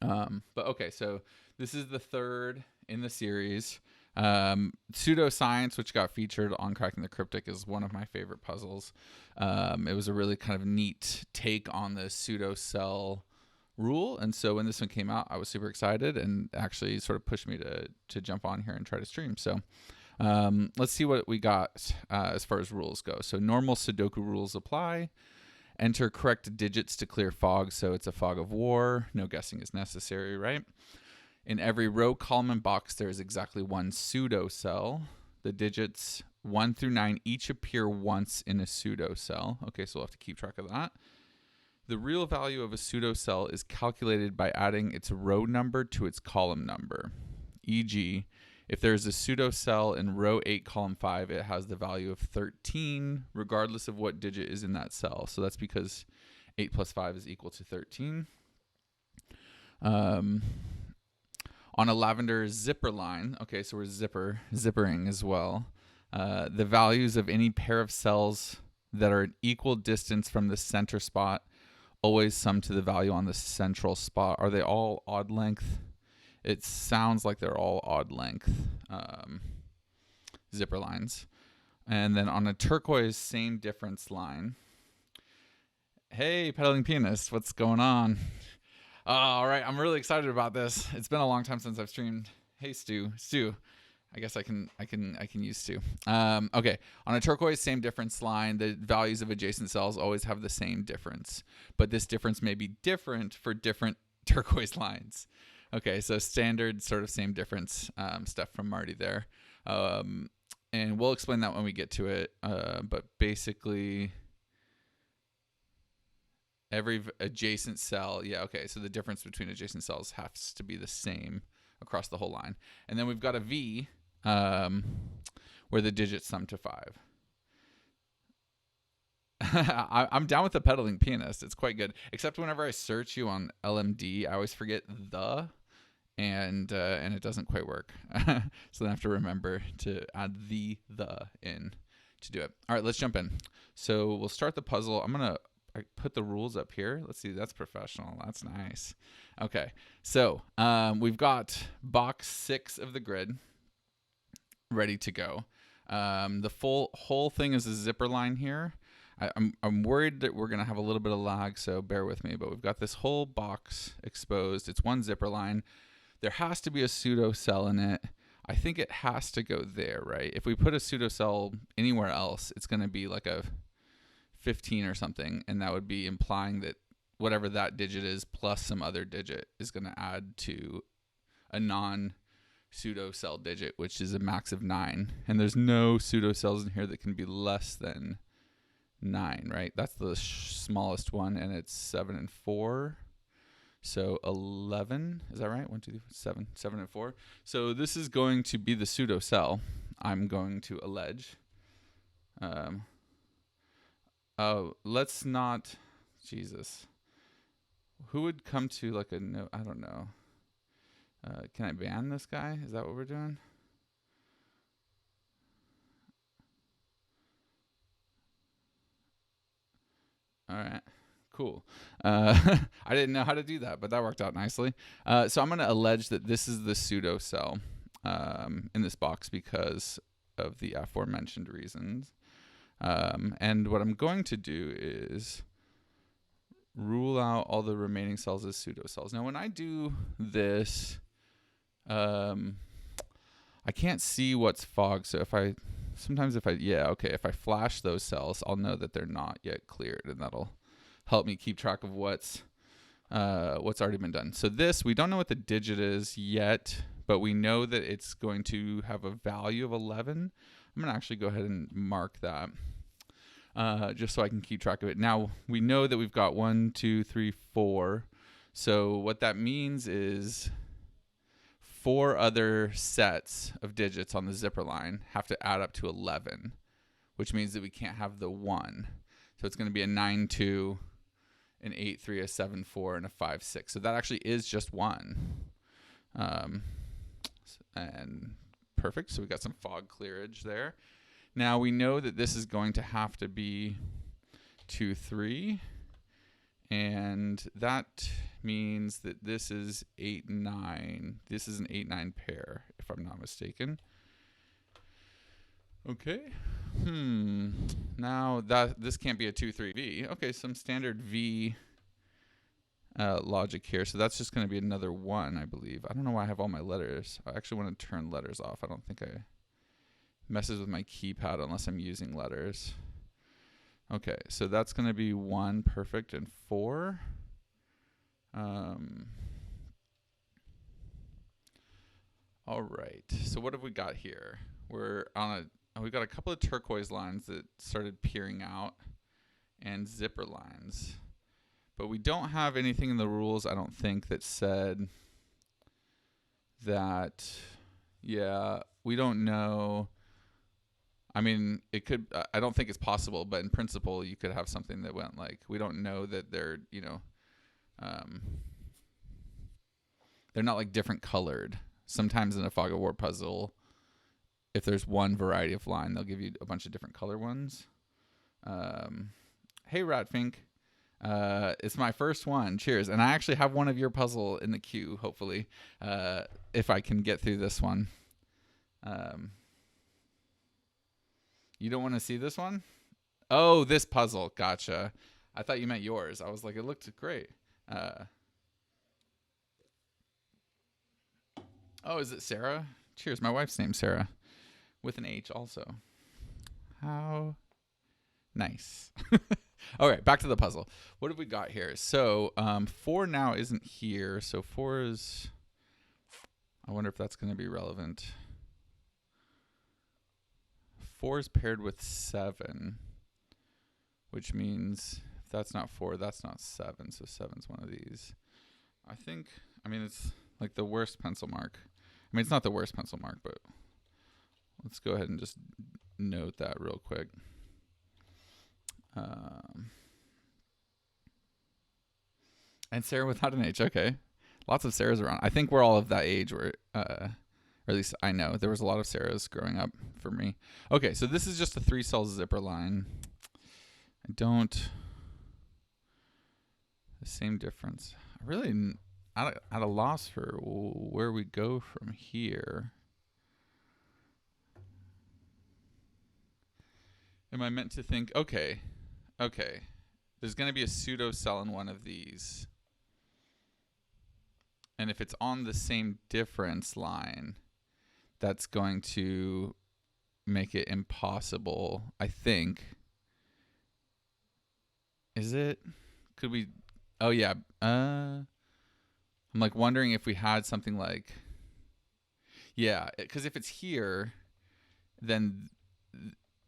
But okay, so this is the third in the series. Pseudoscience, which got featured on Cracking the Cryptic, is one of my favorite puzzles. It was a really kind of neat take on the pseudo cell rule, and so when this one came out, I was super excited, and actually sort of pushed me to jump on here and try to stream. So let's see what we got as far as rules go. So normal Sudoku rules apply. Enter correct digits to clear fog, so it's a fog of war. No guessing is necessary, right? In every row, column, and box, there is exactly one pseudo cell. The digits 1 through 9 each appear once in a pseudo cell. Okay, so we'll have to keep track of that. The real value of a pseudo cell is calculated by adding its row number to its column number. E.g., if there is a pseudo cell in row 8, column 5, it has the value of 13, regardless of what digit is in that cell. So that's because 8 plus 5 is equal to 13. On a lavender zipper line, okay, so we're zippering as well. The values of any pair of cells that are at equal distance from the center spot always sum to the value on the central spot. Are they all odd length? It sounds like they're all odd length zipper lines. And then on a turquoise same difference line, hey, pedaling pianist, what's going on? All right, I'm really excited about this. It's been a long time since I've streamed. Hey, Stu, I guess I can use Stu. Okay, on a turquoise same difference line, the values of adjacent cells always have the same difference, but this difference may be different for different turquoise lines. Okay, so standard sort of same difference stuff from Marty there. And we'll explain that when we get to it. But basically, every adjacent cell, yeah, okay, so the difference between adjacent cells has to be the same across the whole line. And then we've got a V where the digits sum to 5. I'm down with the pedaling pianist. It's quite good. Except whenever I search you on LMD, I always forget the, and it doesn't quite work. So then I have to remember to add the in to do it. All right, let's jump in. So we'll start the puzzle. I put the rules up here. Let's see. That's professional. That's nice. Okay. So we've got box 6 of the grid ready to go. The whole thing is a zipper line here. I'm worried that we're going to have a little bit of lag, so bear with me. But we've got this whole box exposed. It's one zipper line. There has to be a pseudo cell in it. I think it has to go there, right? If we put a pseudo cell anywhere else, it's going to be like a 15 or something, and that would be implying that whatever that digit is plus some other digit is going to add to a non-pseudo cell digit, which is a max of 9. And there's no pseudo cells in here that can be less than 9, right? That's the smallest one, and it's 7 and 4. So 11, is that right? 1, 2, 3, 7, 7 and 4. So this is going to be the pseudo cell, I'm going to allege. Let's not, Jesus. Who would come to like a no? I don't know. Can I ban this guy? Is that what we're doing? All right, cool. I didn't know how to do that, but that worked out nicely. So I'm going to allege that this is the pseudo cell in this box because of the aforementioned reasons. And what I'm going to do is rule out all the remaining cells as pseudo cells. Now, when I do this, I can't see what's fog. So if I flash those cells, I'll know that they're not yet cleared, and that'll help me keep track of what's already been done. So this, we don't know what the digit is yet, but we know that it's going to have a value of 11. I'm going to actually go ahead and mark that just so I can keep track of it. Now, we know that we've got 1, 2, 3, 4. So what that means is 4 other sets of digits on the zipper line have to add up to 11, which means that we can't have the 1. So it's going to be a 9, 2, an 8, 3, a 7, 4, and a 5, 6. So that actually is just 1. And perfect. So we got some fog clearage there. Now we know that this is going to have to be 2, 3. And that means that this is 8, 9. This is an 8, 9 pair, if I'm not mistaken. Okay. Now this can't be a 2, 3 V. Okay, some standard V logic here. So that's just going to be another 1, I believe. I don't know why I have all my letters. I actually want to turn letters off. I don't think I messes with my keypad unless I'm using letters. Okay, so that's going to be 1, perfect, and 4. All right. So what have we got here? We've got a couple of turquoise lines that started peering out and zipper lines. But we don't have anything in the rules, I don't think, that said that, yeah, we don't know. I mean, it could, I don't think it's possible, but in principle, you could have something that went like, we don't know that they're, they're not like different colored. Sometimes in a fog of war puzzle, if there's one variety of line, they'll give you a bunch of different color ones. Hey, Ratfink. It's my first one. Cheers. And I actually have one of your puzzle in the queue, hopefully, if I can get through this one. You don't want to see this one? Oh, this puzzle. Gotcha. I thought you meant yours. I was like, it looked great. Oh, is it Sarah? Cheers. My wife's name's Sarah. With an H also. How nice. All right, back to the puzzle. What have we got here? So 4 now isn't here. So 4 is... I wonder if that's going to be relevant. 4 is paired with 7, which means if that's not 4, that's not 7. So 7's one of these. I mean, it's like the worst pencil mark. I mean, it's not the worst pencil mark, but let's go ahead and just note that real quick. And Sarah without an H. Okay. Lots of Sarahs around. I think we're all of that age where, or at least I know there was a lot of Sarahs growing up for me. Okay. So this is just a 3-cell zipper line. The same difference. I really at a loss for where we go from here. Am I meant to think, okay, there's going to be a pseudo cell in one of these. And if it's on the same difference line, that's going to make it impossible, I think. Is it? Could we? Oh, yeah. I'm like wondering if we had something like, yeah, because if it's here, then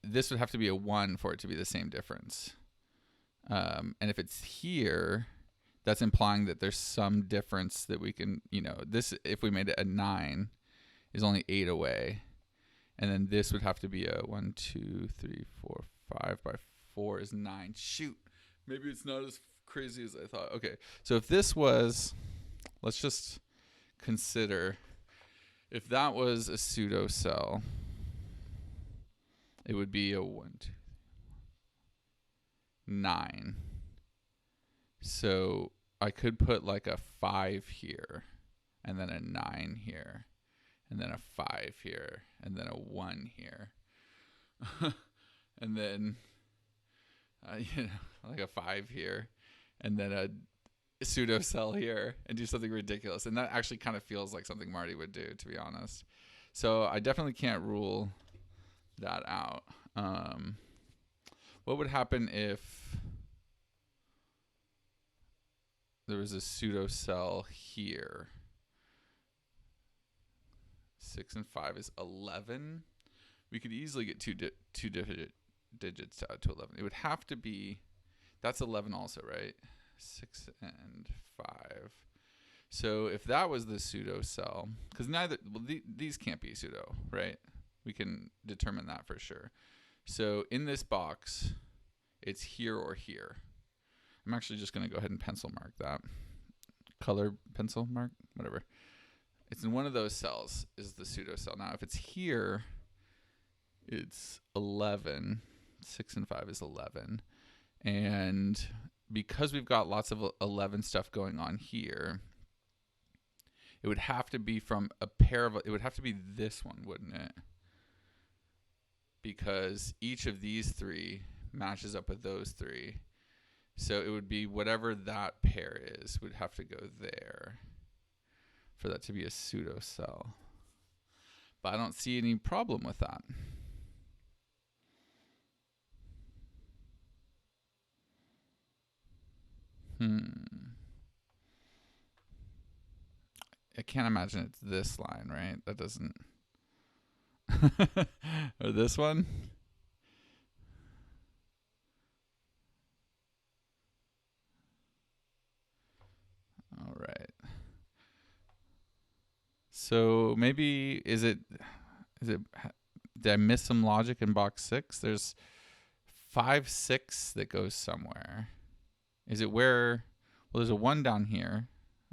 this would have to be a 1 for it to be the same difference. And if it's here, that's implying that there's some difference that we can, this, if we made it a 9, is only 8 away. And then this would have to be a 1, 2, 3, 4, 5 by 4 is 9. Shoot. Maybe it's not as crazy as I thought. Okay. So if this was, let's just consider if that was a pseudo cell, it would be a 1, 2, 9. So I could put like a 5 here, and then a 9 here, and then a 5 here, and then a 1 here, and then like a 5 here, and then a pseudo cell here, and do something ridiculous. And that actually kind of feels like something Marty would do, to be honest. So I definitely can't rule that out. What would happen if there was a pseudo cell here? 6 and 5 is 11. We could easily get two digits to add to 11. It would have to be, that's 11 also, right? 6 and 5. So if that was the pseudo cell, because these can't be pseudo, right? We can determine that for sure. So in this box, it's here or here. I'm actually just going to go ahead and pencil mark that. Color pencil mark, whatever. It's in one of those cells is the pseudo cell. Now, if it's here, it's 11. 6 and 5 is 11. And because we've got lots of 11 stuff going on here, it would have to be from a pair of, it would have to be this one, wouldn't it? Because each of these three matches up with those three. So it would be whatever that pair is would have to go there for that to be a pseudo cell. But I don't see any problem with that. I can't imagine it's this line, right? That doesn't... or this one? All right. So maybe is it did I miss some logic in box 6? There's 5, 6 that goes somewhere. Is it where? Well, there's a 1 down here.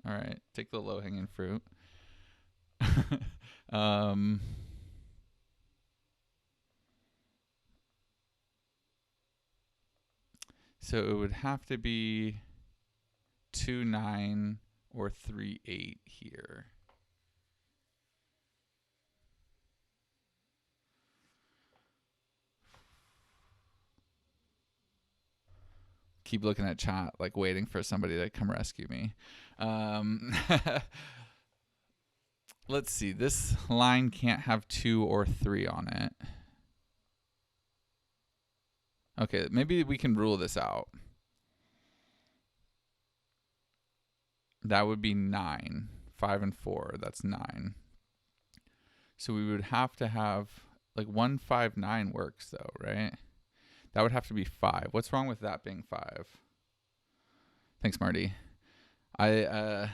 All right, take the low hanging fruit. So it would have to be 2, 9 or 3, 8 here. Keep looking at chat, like waiting for somebody to come rescue me. Let's see. This line can't have 2 or 3 on it. Okay, maybe we can rule this out. That would be 9. 5 and 4, that's 9. So we would have to have, like 1, 5, 9 works though, right? That would have to be 5. What's wrong with that being 5? Thanks, Marty. The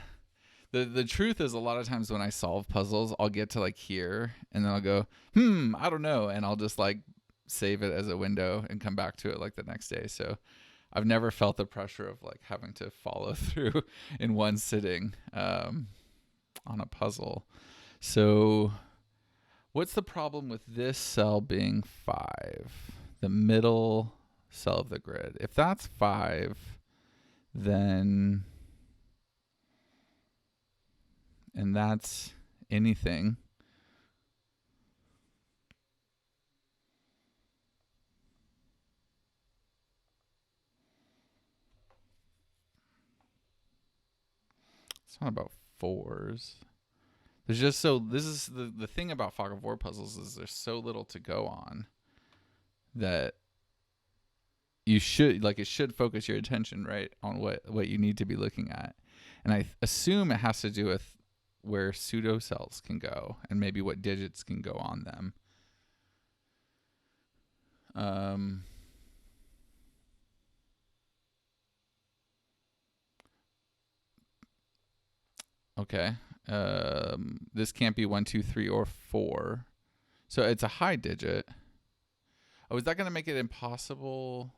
truth is, a lot of times when I solve puzzles, I'll get to like here and then I'll go, I don't know, and I'll just like save it as a window and come back to it like the next day. So I've never felt the pressure of like having to follow through in one sitting on a puzzle. So what's the problem with this cell being 5? The middle cell of the grid. If that's 5, then, and that's anything. It's not about 4s. There's just this is the thing about fog of war puzzles is there's so little to go on that you should, like, it should focus your attention right on what you need to be looking at. And I assume it has to do with where pseudo cells can go and maybe what digits can go on them. Okay. This can't be 1, 2, 3, or 4. So it's a high digit. Oh, is that going to make it impossible?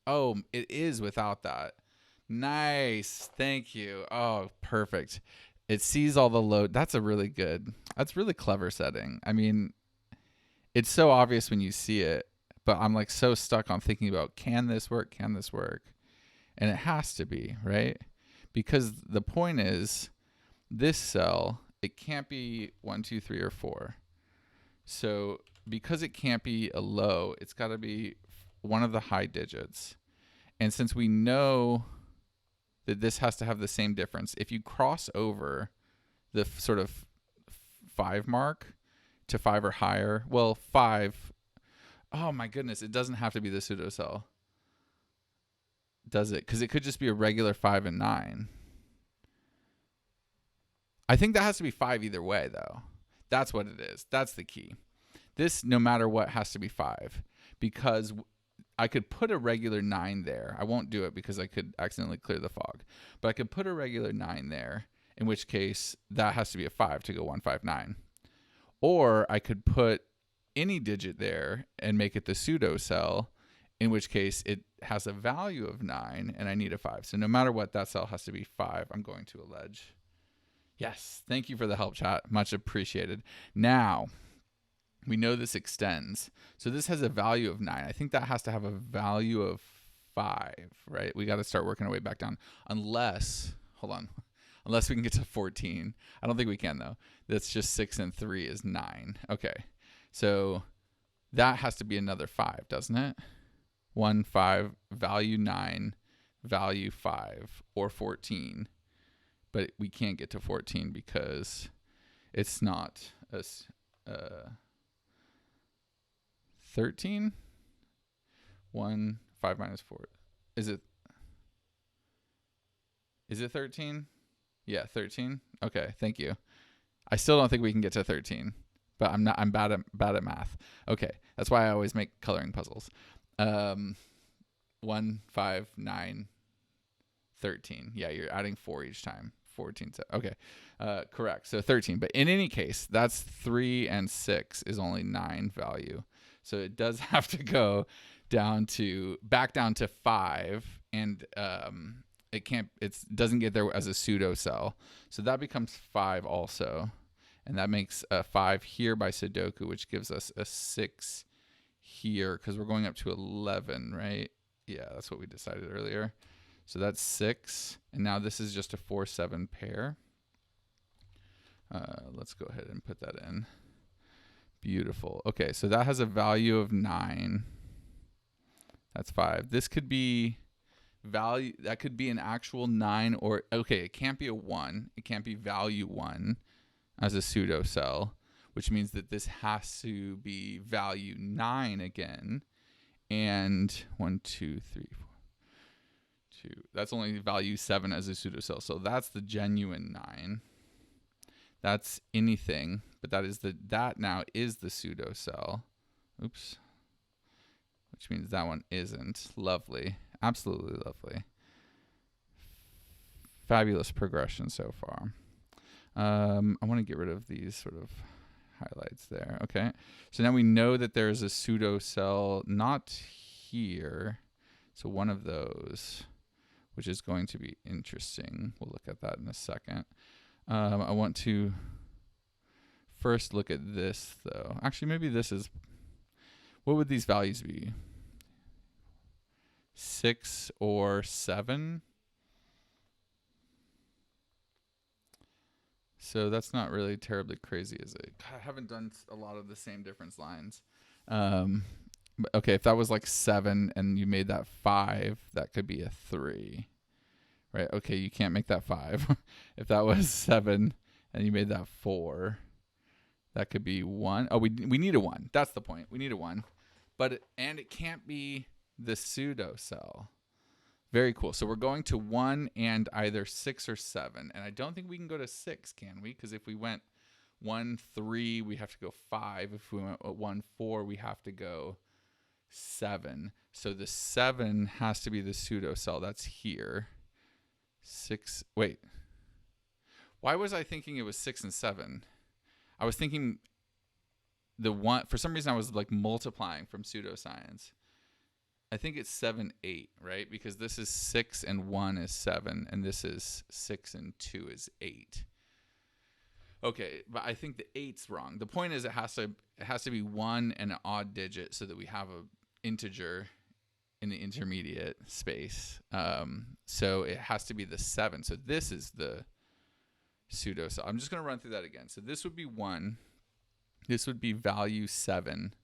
Oh, it is without that. Nice. Thank you. Oh, perfect. It sees all the load. That's really clever setting. I mean, it's so obvious when you see it, but I'm like so stuck on thinking about, can this work? Can this work? And it has to be, right? Because the point is, this cell, it can't be 1, 2, 3, or 4. So because it can't be a low, it's got to be one of the high digits. And since we know that this has to have the same difference, if you cross over the sort of 5 mark to 5 or higher, well, 5, oh my goodness, it doesn't have to be the pseudo cell, does it? Because it could just be a regular 5 and 9. I think that has to be 5 either way, though. That's what it is. That's the key. This, no matter what, has to be 5, because I could put a regular 9 there. I won't do it because I could accidentally clear the fog. But I could put a regular 9 there, in which case that has to be a 5 to go 1, 5, 9. Or I could put any digit there and make it the pseudo cell, in which case it has a value of 9 and I need a 5. So no matter what, that cell has to be 5. I'm going to allege. Yes, thank you for the help, chat. Much appreciated. Now, we know this extends. So this has a value of 9. I think that has to have a value of 5, right? We got to start working our way back down. Unless, hold on, unless we can get to 14. I don't think we can, though. That's just 6 and 3 is 9. Okay, so that has to be another 5, doesn't it? 1, 5, value 9, value 5, or 14. But we can't get to 14 because it's not a 13. 1, 5 minus 4. Is it 13? Yeah, 13. Okay, thank you. I still don't think we can get to 13, but I'm bad at math. Okay, that's why I always make coloring puzzles. 1, 5, 9, 13. Yeah, you're adding 4 each time. 14. Okay, correct. So 13. But in any case, that's 3 and 6 is only 9 value. So it does have to go back down to 5, and it doesn't get there as a pseudo cell. So that becomes 5 also, and that makes a 5 here by Sudoku, which gives us a 6 here because we're going up to 11, right? Yeah, that's what we decided earlier. So that's 6, and now this is just a 4-7 pair. Let's go ahead and put that in. Beautiful. Okay, so that has a value of 9. That's 5. This could be value. That could be an actual 9, or okay, it can't be a 1. It can't be value 1 as a pseudo cell, which means that this has to be value 9 again. And 1, 2, 3, 4, 2. That's only value 7 as a pseudo cell. So that's the genuine 9. That's anything, but that now is the pseudo cell. Oops. Which means that one isn't. Lovely. Absolutely lovely. Fabulous progression so far. I want to get rid of these sort of highlights there. Okay. So now we know that there's a pseudo cell not here. So one of those, which is going to be interesting. We'll look at that in a second. I want to first look at this, though. Actually, maybe this is... What would these values be? 6 or 7? So that's not really terribly crazy, is it? God, I haven't done a lot of the same difference lines. But okay, if that was like 7 and you made that 5, that could be a 3. Right? Okay, you can't make that 5. If that was 7 and you made that 4, that could be 1. Oh, we need a 1. That's the point. We need a 1. And it can't be the pseudo cell. Very cool. So we're going to 1 and either 6 or 7. And I don't think we can go to 6, can we? Because if we went 1, 3, we have to go 5. If we went 1, 4, we have to go 7. So the 7 has to be the pseudo cell. That's here. 6. Wait. Why was I thinking it was 6 and 7? I was thinking the 1. For some reason, I was like multiplying from Pseudoscience. I think it's 7, 8, right? Because this is 6 and 1 is 7, and this is 6 and 2 is 8. Okay, but I think the 8's wrong. The point is it has to be 1 and an odd digit so that we have a integer in the intermediate space. So it has to be the 7. So this is the pseudo cell. I'm just going to run through that again. So this would be 1. This would be value 7.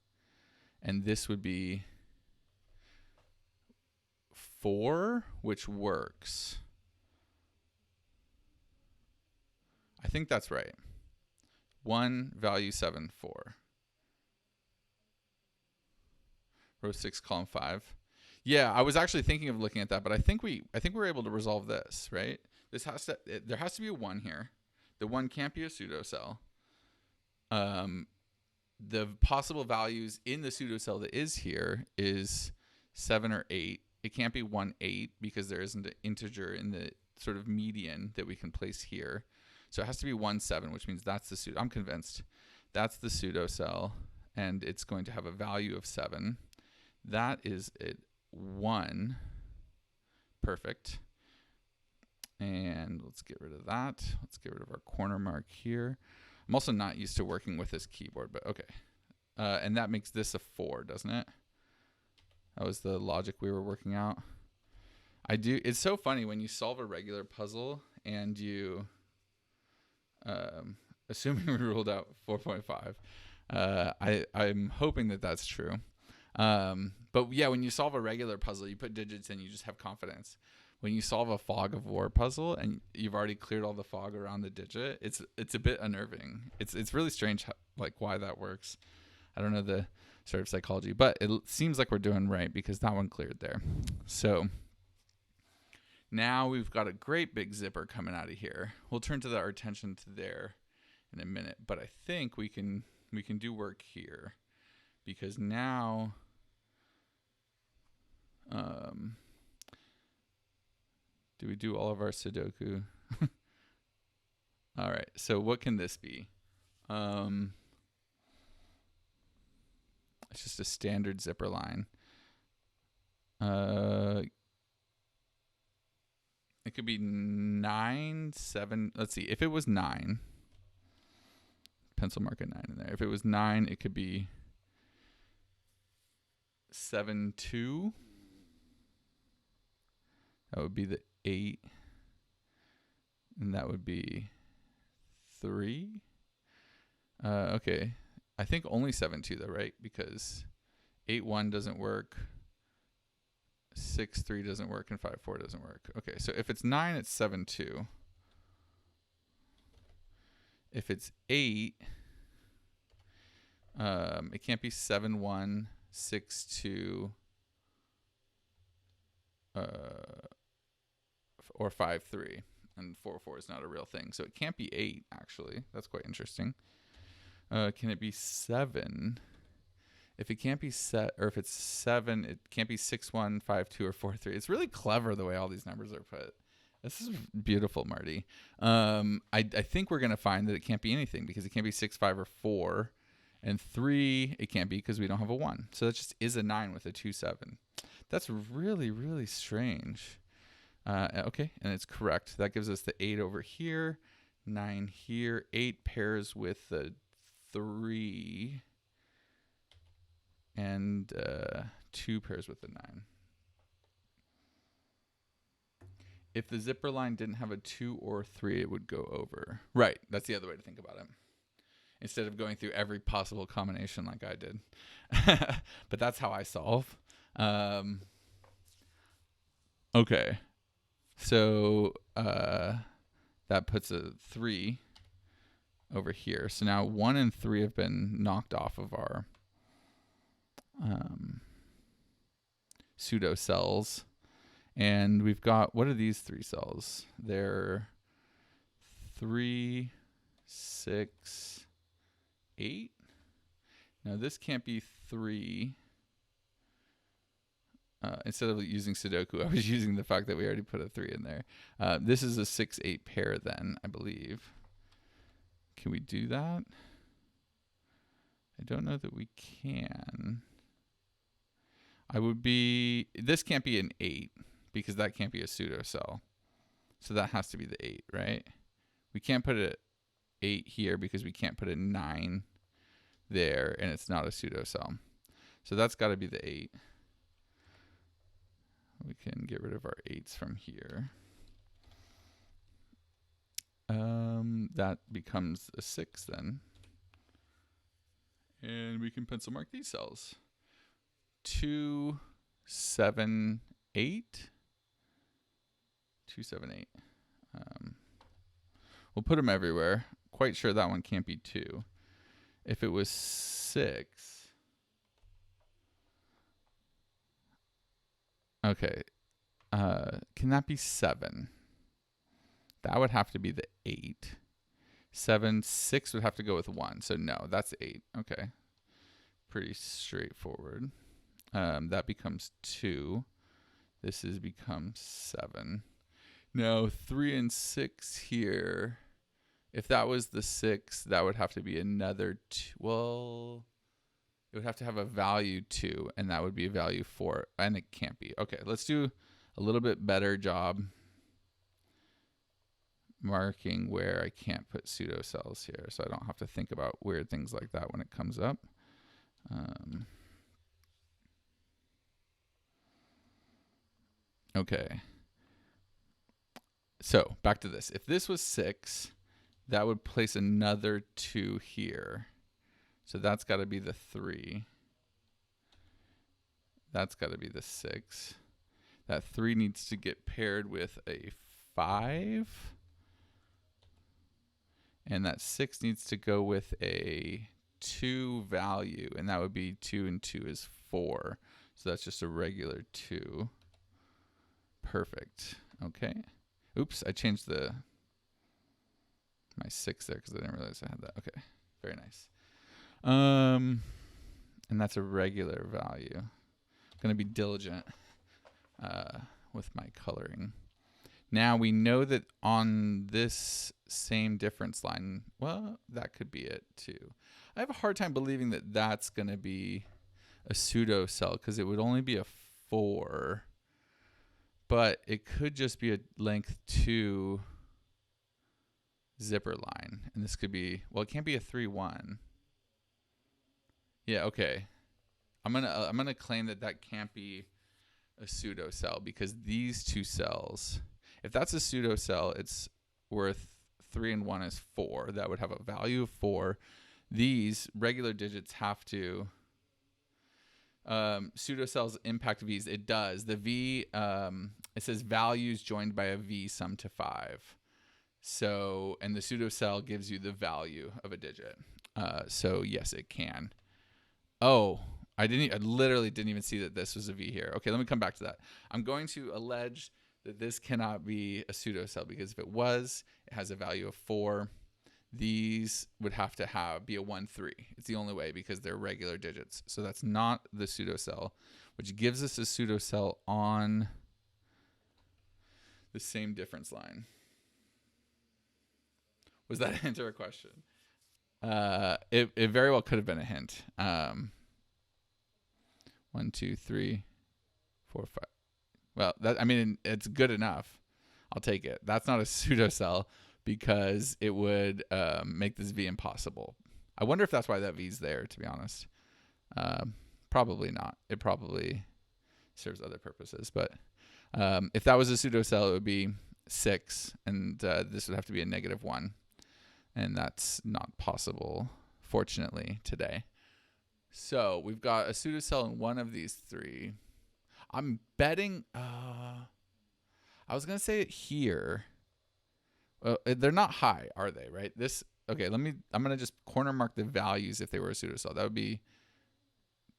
And this would be 4, which works. I think that's right. 1, value 7, 4. Row 6, column 5. Yeah, I was actually thinking of looking at that, but I think we were able to resolve this, right? There has to be a 1 here. The 1 can't be a pseudo cell. The possible values in the pseudo cell that is here is 7 or 8. It can't be 1, 8 because there isn't an integer in the sort of median that we can place here. So it has to be 1, 7, which means that's the pseudo. I'm convinced that's the pseudo cell, and it's going to have a value of 7. That is it. 1. Perfect. And let's get rid of that. Let's get rid of our corner mark here. I'm also not used to working with this keyboard, but okay. And that makes this a 4, doesn't it? That was the logic we were working out. I do. It's so funny when you solve a regular puzzle and you, assuming we ruled out 4.5, I'm hoping that that's true. But yeah, when you solve a regular puzzle, you put digits in, you just have confidence. When you solve a fog of war puzzle and you've already cleared all the fog around the digit, it's a bit unnerving. It's really strange like why that works. I don't know the sort of psychology, but it seems like we're doing right because that one cleared there. So now we've got a great big zipper coming out of here. We'll turn to our attention to there in a minute, but I think we can do work here because now do we do all of our Sudoku? All right, so what can this be? It's just a standard zipper line. It could be 9, 7. Let's see. If it was 9, pencil mark a 9 in there. If it was 9, it could be 7, 2. That would be the 8. And that would be 3. Okay. I think only 7, 2 though, right? Because 8, 1 doesn't work. 6, 3 doesn't work, and 5, 4 doesn't work. Okay, so if it's 9, it's 7, 2. If it's 8, it can't be 7, 1, 6, 2, or 5, 3. And 4, 4 is not a real thing. So it can't be 8, actually. That's quite interesting. Can it be 7? If it can't be or if it's 7, it can't be 6, 1, 5, 2, or 4, 3. It's really clever the way all these numbers are put. This is beautiful, Marty. I think we're going to find that it can't be anything because it can't be 6, 5, or 4. And 3, it can't be because we don't have a 1. So that just is a 9 with a 2, 7. That's really, really strange. Okay, and it's correct. That gives us the 8 over here, 9 here. 8 pairs with the 3, and 2 pairs with the 9. If the zipper line didn't have a 2 or 3, it would go over. Right, that's the other way to think about it. Instead of going through every possible combination like I did. But that's how I solve. Okay. So that puts a 3 over here. So now 1 and 3 have been knocked off of our pseudo cells. And we've got, what are these 3 cells? They're 3, 6, 8. Now this can't be 3. Instead of using Sudoku, I was using the fact that we already put a 3 in there. This is a 6, 8 pair then, I believe. Can we do that? I don't know that we can. This can't be an 8 because that can't be a pseudo cell. So that has to be the 8, right? We can't put a 8 here because we can't put a 9 there and it's not a pseudo cell. So that's got to be the 8. We can get rid of our 8s from here. That becomes a 6 then. And we can pencil mark these cells. 2, 7, 8. 2, 7, 8. We'll put them everywhere. Quite sure that one can't be 2. If it was 6. Okay. Can that be 7? That would have to be the 8. 7, 6 would have to go with 1. So no, that's 8. Okay. Pretty straightforward. That becomes 2. This is becomes 7. Now 3 and 6 here. If that was the 6, that would have to be another 2. Well, it would have to have a value 2, and that would be a value 4, and it can't be. Okay, let's do a little bit better job marking where I can't put pseudo cells here, so I don't have to think about weird things like that when it comes up. Okay, So back to this. If this was 6, that would place another 2 here. So that's got to be the 3. That's got to be the 6. That 3 needs to get paired with a 5. And that 6 needs to go with a 2 value. And that would be 2 and 2 is 4. So that's just a regular 2. Perfect. Okay. Oops, I changed my 6 there because I didn't realize I had that. Okay, very nice. And that's a regular value. I'm going to be diligent with my coloring. Now we know that on this same difference line, well, that could be it too. I have a hard time believing that that's going to be a pseudo cell because it would only be a 4. But it could just be a length 2 zipper line. And this could be, well, it can't be a 3-1. Yeah, okay. I'm gonna claim that can't be a pseudo cell because these 2 cells, if that's a pseudo cell, it's worth 3 and 1 is 4. That would have a value of 4. These regular digits have to pseudocells impact V's. It does. The V, it says values joined by a V sum to 5. So, and the pseudocell gives you the value of a digit. So yes, it can. Oh, I literally didn't even see that this was a V here. Okay, let me come back to that. I'm going to allege that this cannot be a pseudocell because if it was, it has a value of 4. These would have to be a 1, 3. It's the only way because they're regular digits. So that's not the pseudocell, which gives us a pseudocell on the same difference line. Was that a hint or a question? It very well could have been a hint. 1, 2, 3, 4, 5. Well, it's good enough. I'll take it. That's not a pseudocell because it would make this V impossible. I wonder if that's why that V's there, to be honest. Probably not. It probably serves other purposes. But if that was a pseudocell, it would be 6, and this would have to be a -1. And that's not possible, fortunately, today. So we've got a pseudocell in one of these 3. I'm betting, I was going to say it here. Well, they're not high, are they, right? Okay, I'm going to just corner mark the values if they were a pseudocell. That would be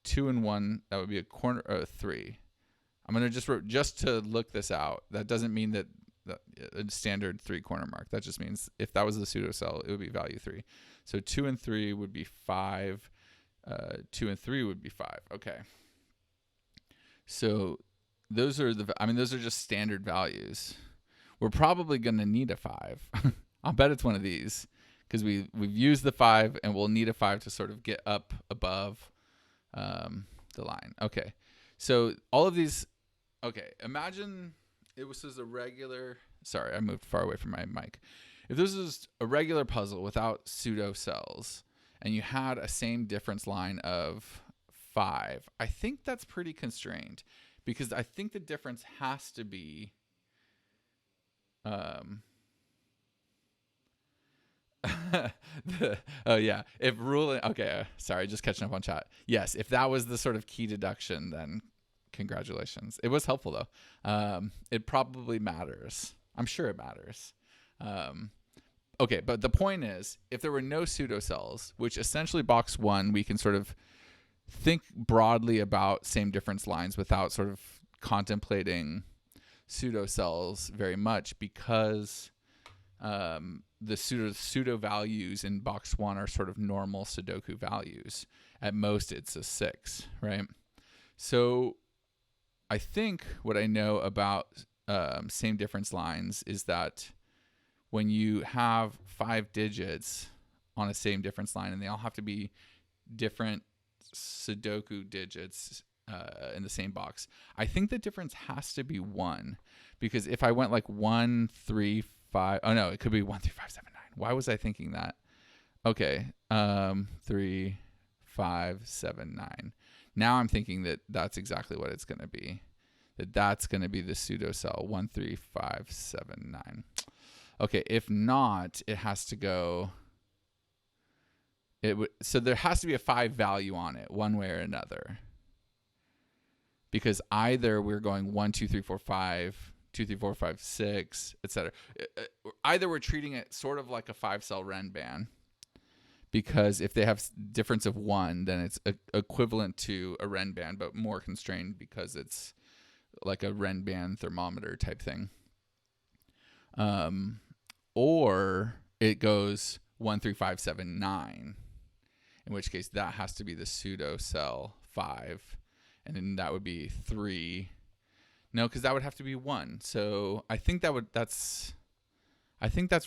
2 and 1. That would be a 3. I'm going to just to look this out. That doesn't mean that a standard 3 corner mark. That just means if that was the pseudocell, it would be value 3. So 2 and 3 would be 5. 2 and 3 would be 5. Okay. So those are just standard values. We're probably going to need a 5. I'll bet it's one of these because we've used the 5 and we'll need a 5 to sort of get up above the line. Okay. So all of these, okay, imagine it was just a regular, sorry, I moved far away from my mic. If this was a regular puzzle without pseudo cells and you had a same difference line of 5, I think that's pretty constrained because I think the difference has to be if ruling, okay, sorry, just catching up on chat. Yes, if that was the sort of key deduction, then congratulations. It was helpful though. It probably matters. I'm sure it matters. Okay, but the point is, if there were no pseudocells, which essentially box 1, we can sort of think broadly about same difference lines without sort of contemplating pseudocells very much because the pseudo values in box 1 are sort of normal Sudoku values. At most, it's a 6, right? So I think what I know about same difference lines is that when you have 5 digits on a same difference line and they all have to be different Sudoku digits in the same box, I think the difference has to be 1 because if I went like 1, 3, 5, oh no, it could be 1, 3, 5, 7, 9. Why was I thinking that? Okay, 3, 5, 7, 9. Now I'm thinking that that's exactly what it's going to be. that's going to be the pseudo cell 13579. Okay, if not, it has to go. So there has to be a 5 value on it, one way or another. Because either we're going 1, 2, 3, 4, 5, 2, 3, 4, 5, 6, etc. Either we're treating it sort of like a 5-cell Renban, because if they have difference of 1, then it's equivalent to a Renban, but more constrained because it's like a Renban thermometer type thing. Or it goes 1, 3, 5, 7, 9, in which case that has to be the pseudo cell 5, and then that would be 3. No, because that would have to be 1. So I think that's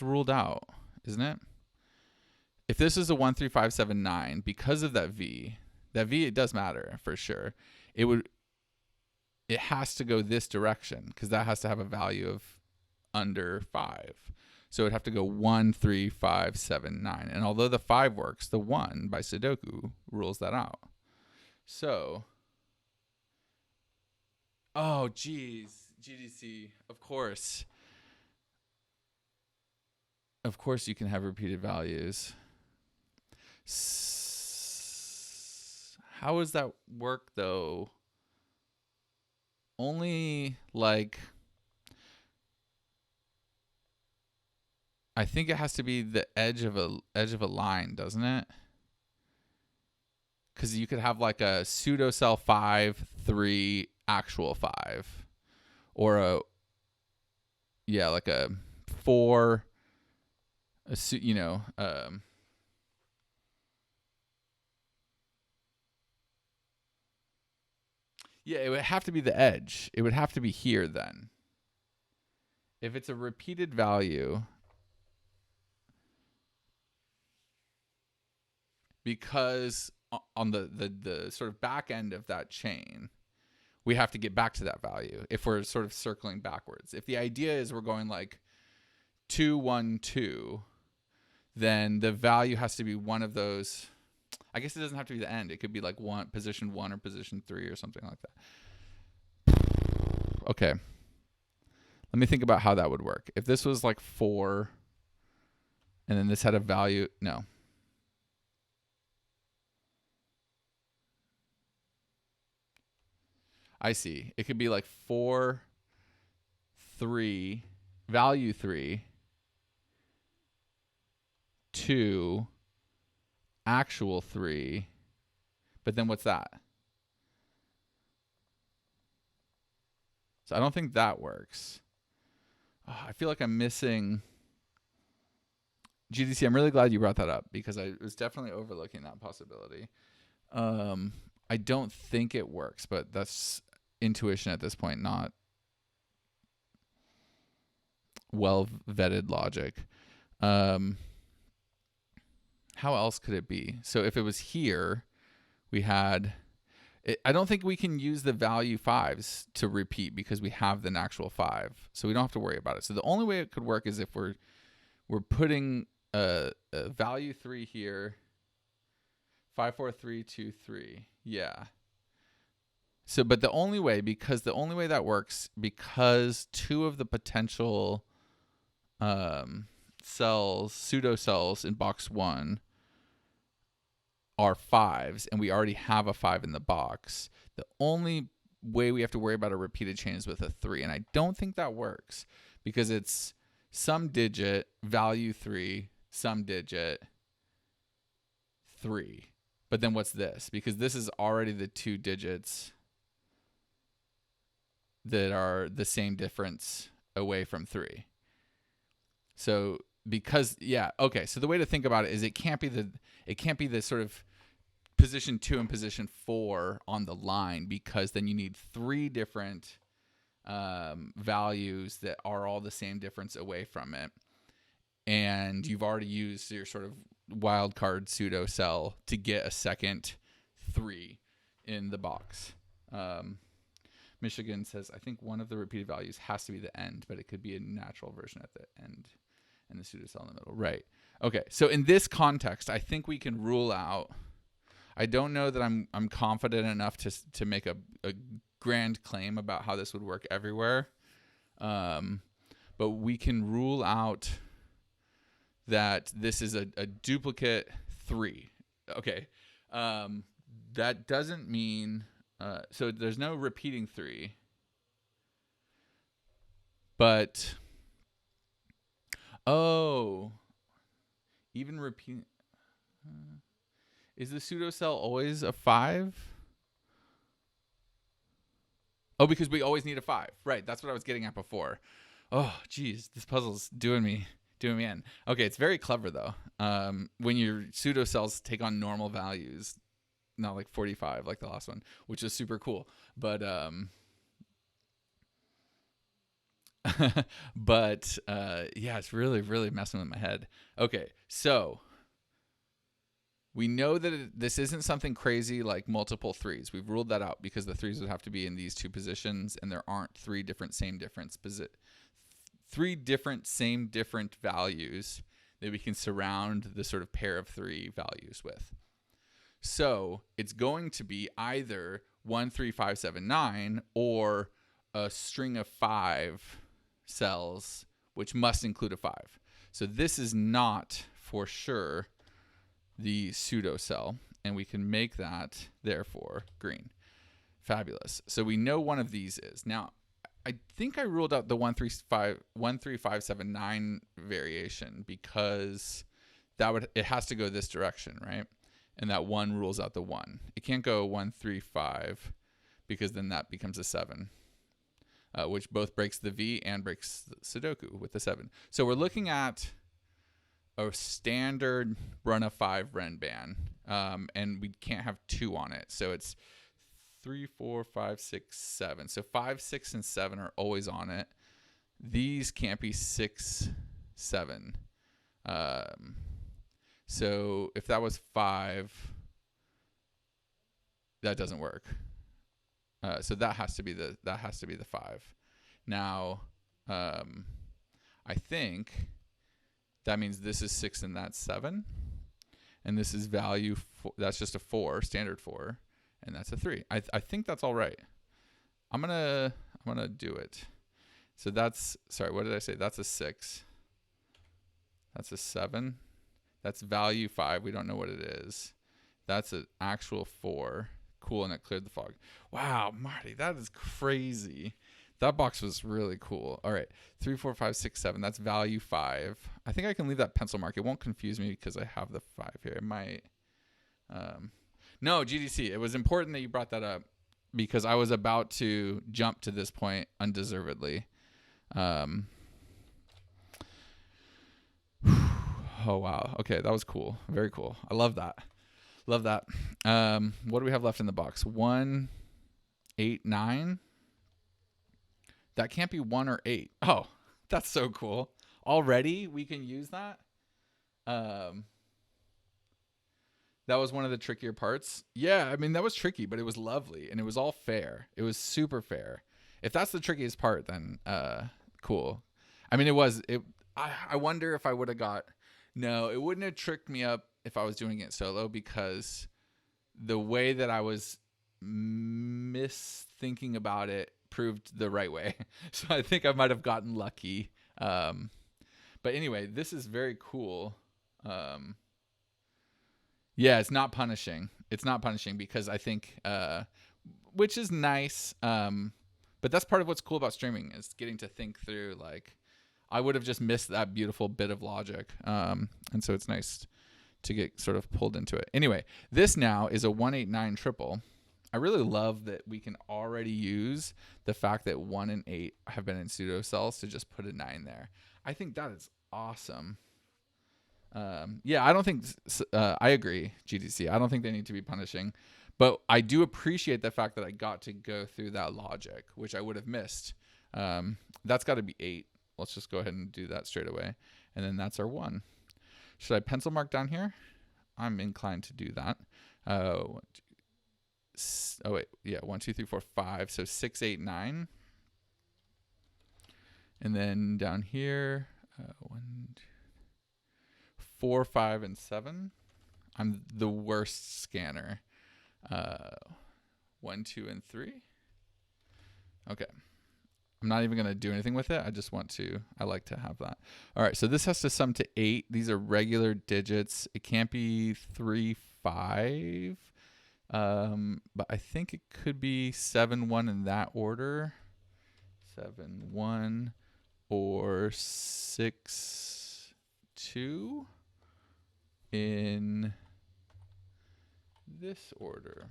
ruled out, isn't it? If this is a 1, 3, 5, 7, 9, because of that V, it does matter for sure. It has to go this direction, because that has to have a value of under 5. So it'd have to go 1, 3, 5, 7, 9. And although the 5 works, the 1 by Sudoku rules that out. So, oh, geez, GDC, of course. Of course you can have repeated values. How does that work, though? Only, like, I think it has to be the edge of a line, doesn't it? Because you could have like a pseudo cell 5, 3, actual 5, or like a 4, yeah, it would have to be the edge. It would have to be here then. If it's a repeated value, because on the sort of back end of that chain, we have to get back to that value if we're sort of circling backwards. If the idea is we're going like 2, 1, 2, then the value has to be one of those. I guess it doesn't have to be the end. It could be like position 1 or position 3 or something like that. Okay. Let me think about how that would work. If this was like 4 and then this had a value, no. I see. It could be like 4, 3, value 3, 2, actual 3, but then what's that? So I don't think that works. Oh, I feel like I'm missing GDC. I'm really glad you brought that up, because I was definitely overlooking that possibility. I don't think it works, but that's intuition at this point, not well vetted logic. How else could it be? So if it was here, we had, I don't think we can use the value 5s to repeat because we have the actual 5. So we don't have to worry about it. So the only way it could work is if we're putting a value 3 here, 5, 4, 3, 2, 3. Yeah. So, but the only way that works, because 2 of the potential cells, pseudo cells in box 1 are 5s, and we already have a 5 in the box. The only way we have to worry about a repeated chain is with a 3, and I don't think that works, because it's some digit, value 3, some digit, 3. But then what's this? Because this is already the 2 digits that are the same difference away from 3. So because, yeah, okay. So the way to think about it is it can't be the sort of position 2 and position 4 on the line, because then you need 3 different values that are all the same difference away from it. And you've already used your sort of wildcard pseudo cell to get a second 3 in the box. Michigan says, I think one of the repeated values has to be the end, but it could be a natural version at the end and the pseudo cell in the middle. Right. Okay. So in this context, I think we can rule out. I don't know that I'm confident enough to make a grand claim about how this would work everywhere. But we can rule out that this is a duplicate 3. Okay. That doesn't mean, so there's no repeating 3. But, even repeat. Is the pseudo cell always a 5? Oh, because we always need a 5. Right, that's what I was getting at before. Oh, geez, this puzzle's doing me in. Okay, it's very clever, though. When your pseudo cells take on normal values, not like 45 like the last one, which is super cool. But yeah, it's really, really messing with my head. Okay, so we know that this isn't something crazy like multiple 3s. We've ruled that out because the 3s would have to be in these 2 positions, and there aren't 3 different same different values that we can surround the sort of pair of 3 values with. So it's going to be either 1, 3, 5, 7, 9, or a string of 5 cells, which must include a 5. So this is not for sure the pseudo cell, and we can make that therefore green. Fabulous. So we know one of these is. Now, I think I ruled out the 1, 3, 5, 7, 9 variation because it has to go this direction, right? And that 1 rules out the 1. It can't go 1, 3, 5 because then that becomes a 7, which both breaks the V and breaks the Sudoku with the 7. So we're looking at a standard run of 5 Renban, and we can't have 2 on it. So it's 3, 4, 5, 6, 7. So 5, 6, and 7 are always on it. These can't be 6, 7. So if that was 5, that doesn't work. So that has to be the 5. Now, I think that means this is 6 and that's 7, and this is value 4, that's just a 4, standard 4, and that's a 3. I think that's all right. I'm gonna do it. So that's, sorry, what did I say? That's a 6. That's a 7. That's value 5. We don't know what it is. That's an actual 4. Cool, and it cleared the fog. Wow, Marty, that is crazy. That box was really cool. All right, 3, 4, 5, 6, 7. That's value 5. I think I can leave that pencil mark. It won't confuse me because I have the 5 here. It might. No, GDC. It was important that you brought that up because I was about to jump to this point undeservedly. Oh, wow. Okay, that was cool. Very cool. I love that. Love that. What do we have left in the box? 1, 8, 9. That can't be 1 or 8. Oh, that's so cool. Already we can use that. That was one of the trickier parts. Yeah, I mean, that was tricky, but it was lovely, and it was all fair. It was super fair. If that's the trickiest part, then cool. I mean, it was. I wonder if I would have got. No, it wouldn't have tricked me up if I was doing it solo because the way that I was misthinking about it proved the right way. So I think I might have gotten lucky. But anyway, this is very cool. Yeah, it's not punishing. It's not punishing because I think, which is nice. But that's part of what's cool about streaming is getting to think through, like, I would have just missed that beautiful bit of logic. And so it's nice to get sort of pulled into it. Anyway, this now is a 189 triple. I really love that we can already use the fact that 1 and 8 have been in pseudo cells to just put a 9 there. I think that is awesome. Yeah, I don't think I agree, GDC. I don't think they need to be punishing, but I do appreciate the fact that I got to go through that logic, which I would have missed. That's got to be 8. Let's just go ahead and do that straight away, and then that's our 1. Should I pencil mark down here? I'm inclined to do that. Oh wait, yeah, 1, 2, 3, 4, 5. So 6, 8, 9, and then down here, 1, 2, 4, 5, and 7. I'm the worst scanner. 1, 2, and 3. Okay. I'm not even going to do anything with it. I like to have that. All right. So this has to sum to 8. These are regular digits. It can't be 3, 5. But I think it could be 7, 1 in that order. 7, 1 or 6, 2 in this order.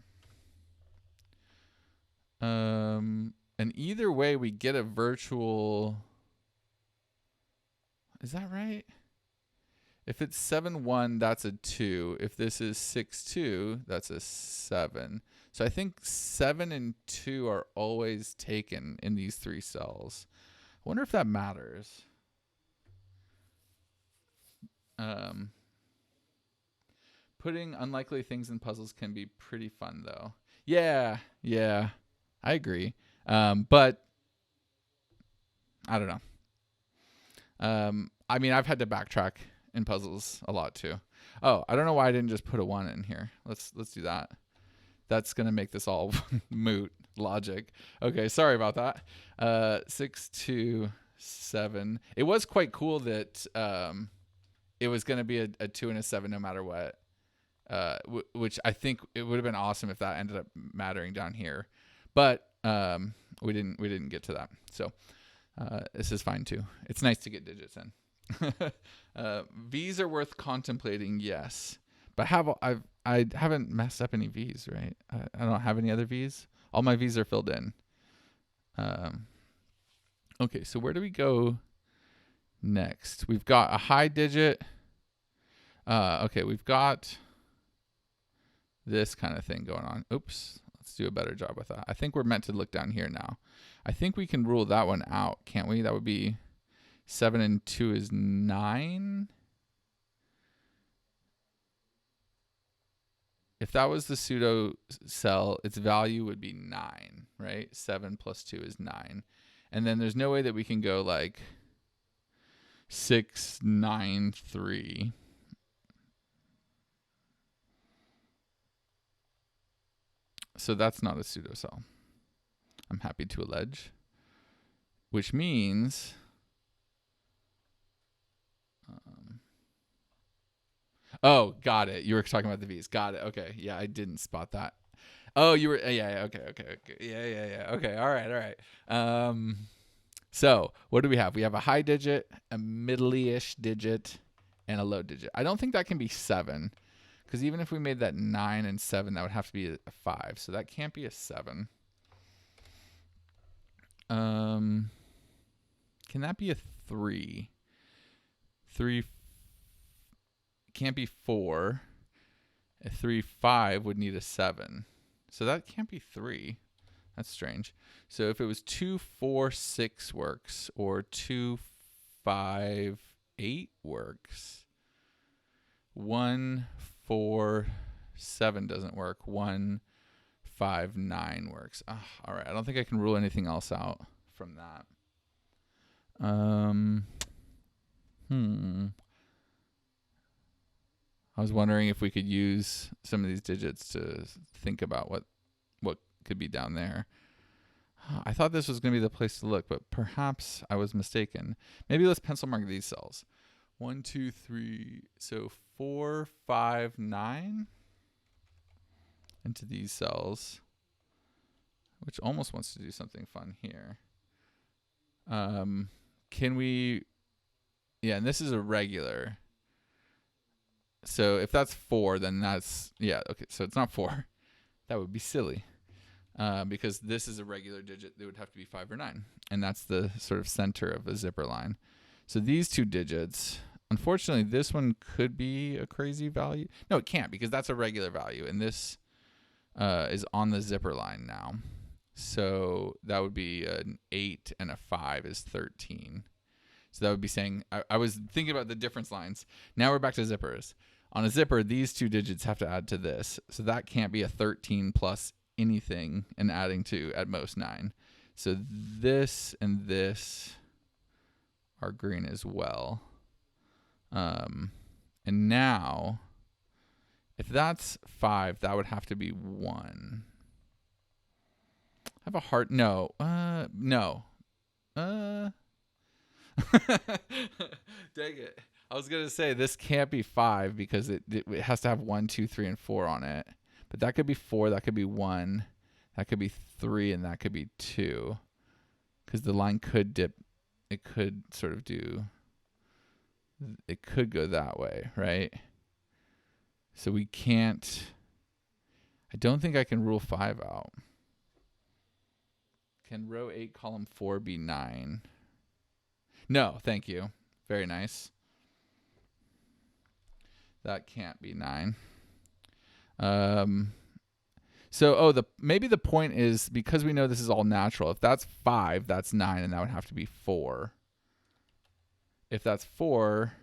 And either way, we get a virtual. Is that right? If it's 7, 1, that's a 2. If this is 6, 2, that's a 7. So I think 7 and 2 are always taken in these 3 cells. I wonder if that matters. Putting unlikely things in puzzles can be pretty fun, though. Yeah, I agree. But I don't know. I mean, I've had to backtrack in puzzles a lot too. Oh, I don't know why I didn't just put a 1 in here. Let's do that. That's gonna make this all moot logic. Okay, sorry about that. 6, 2, 7. It was quite cool that it was gonna be a 2 and a 7 no matter what. Which I think it would have been awesome if that ended up mattering down here, but we didn't get to that. So this is fine too. It's nice to get digits in. V's are worth contemplating, yes, but I haven't messed up any V's, right? I don't have any other V's. All my V's are filled in. Okay, so where do we go next? We've got a high digit. Okay, we've got this kind of thing going on. Oops, let's do a better job with that. I think we're meant to look down here now. I think we can rule that one out, can't we? That would be 7 and 2 is 9. If that was the pseudo cell, its value would be 9, right? 7 plus 2 is 9. And then there's no way that we can go like 6, 9, 3. So that's not a pseudo cell, I'm happy to allege, which means oh, got it. You were talking about the V's. Got it. Okay. Yeah, I didn't spot that. Oh, you were. Yeah. Okay. Yeah. Okay. All right. So what do we have? We have a high digit, a middle-ish digit, and a low digit. I don't think that can be 7. Because even if we made that 9 and 7, that would have to be a 5. So that can't be a 7. Can that be a 3? 3 can't be 4. A 3, 5 would need a 7. So that can't be 3. That's strange. So if it was 2, 4, 6 works, or 2, 5, 8 works. 1, 4, 7 doesn't work. 1, 5, 9 works. All right. I don't think I can rule anything else out from that. I was wondering if we could use some of these digits to think about what could be down there. I thought this was going to be the place to look, but perhaps I was mistaken. Maybe let's pencil mark these cells. 1, 2, 3. So 4, 5, 9 into these cells, which almost wants to do something fun here. Can we? Yeah, and this is a regular. So if that's 4, then that's, yeah, okay, so it's not 4. That would be silly. Because this is a regular digit, it would have to be 5 or 9. And that's the sort of center of a zipper line. So these 2 digits, unfortunately, this one could be a crazy value. No, it can't, because that's a regular value. And this is on the zipper line now. So that would be an 8 and a 5 is 13. So that would be saying, I was thinking about the difference lines. Now we're back to zippers. On a zipper, these 2 digits have to add to this. So that can't be a 13 plus anything and adding to at most 9. So this and this are green as well. And now, if that's 5, that would have to be 1. I have a hard, no, No. Dang it. I was going to say this can't be 5 because it has to have 1, 2, 3, and 4 on it. But that could be 4. That could be 1. That could be 3. And that could be 2. Because the line could dip. It could sort of do. It could go that way, right? So we can't. I don't think I can rule 5 out. Can row 8, column 4 be 9? No, thank you. Very nice. That can't be 9. Maybe the point is because we know this is all natural. If that's 5, that's 9, and that would have to be 4. If that's 4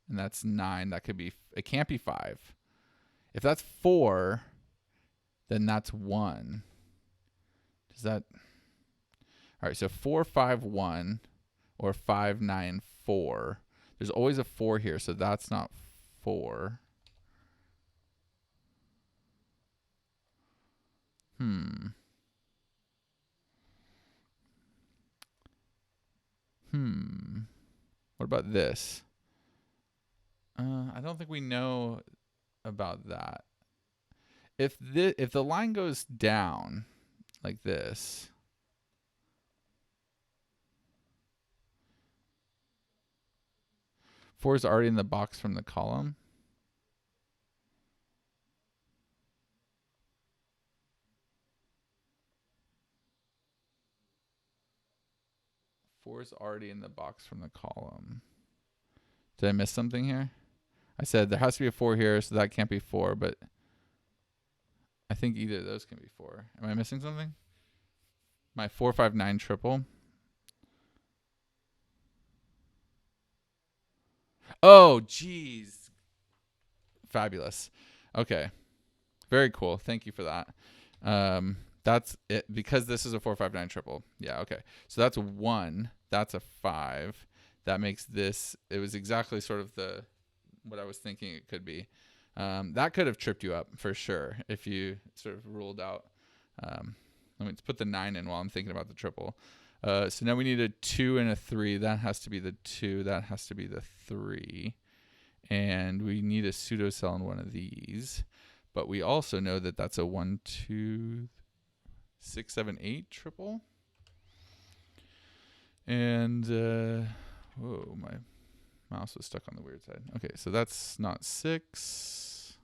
and that's 9, that could be. It can't be 5. If that's 4, then that's 1. Does that? All right. So 4, 5, 1, or 5, 9, 4. There's always a 4 here, so that's not 4. What about this? I don't think we know about that. If the line goes down like this, four is already in the box from the column. Four is already in the box from the column. Did I miss something here? I said there has to be a 4 here, so that can't be 4, but I think either of those can be 4. Am I missing something? My 4, 5, 9 triple. Oh, geez. Fabulous. Okay. Very cool. Thank you for that. That's it because this is a 4, 5, 9 triple. Yeah, okay. So that's a 1. That's a 5. That makes this. It was exactly sort of what I was thinking it could be. That could have tripped you up for sure if you sort of ruled out. Let me put the 9 in while I'm thinking about the triple. So now we need a 2 and a 3. That has to be the 2. That has to be the 3. And we need a pseudo cell in one of these. But we also know that that's a 1, 2, 6, 7, 8 triple. And, whoa, my mouse was stuck on the weird side. Okay, so that's not 6.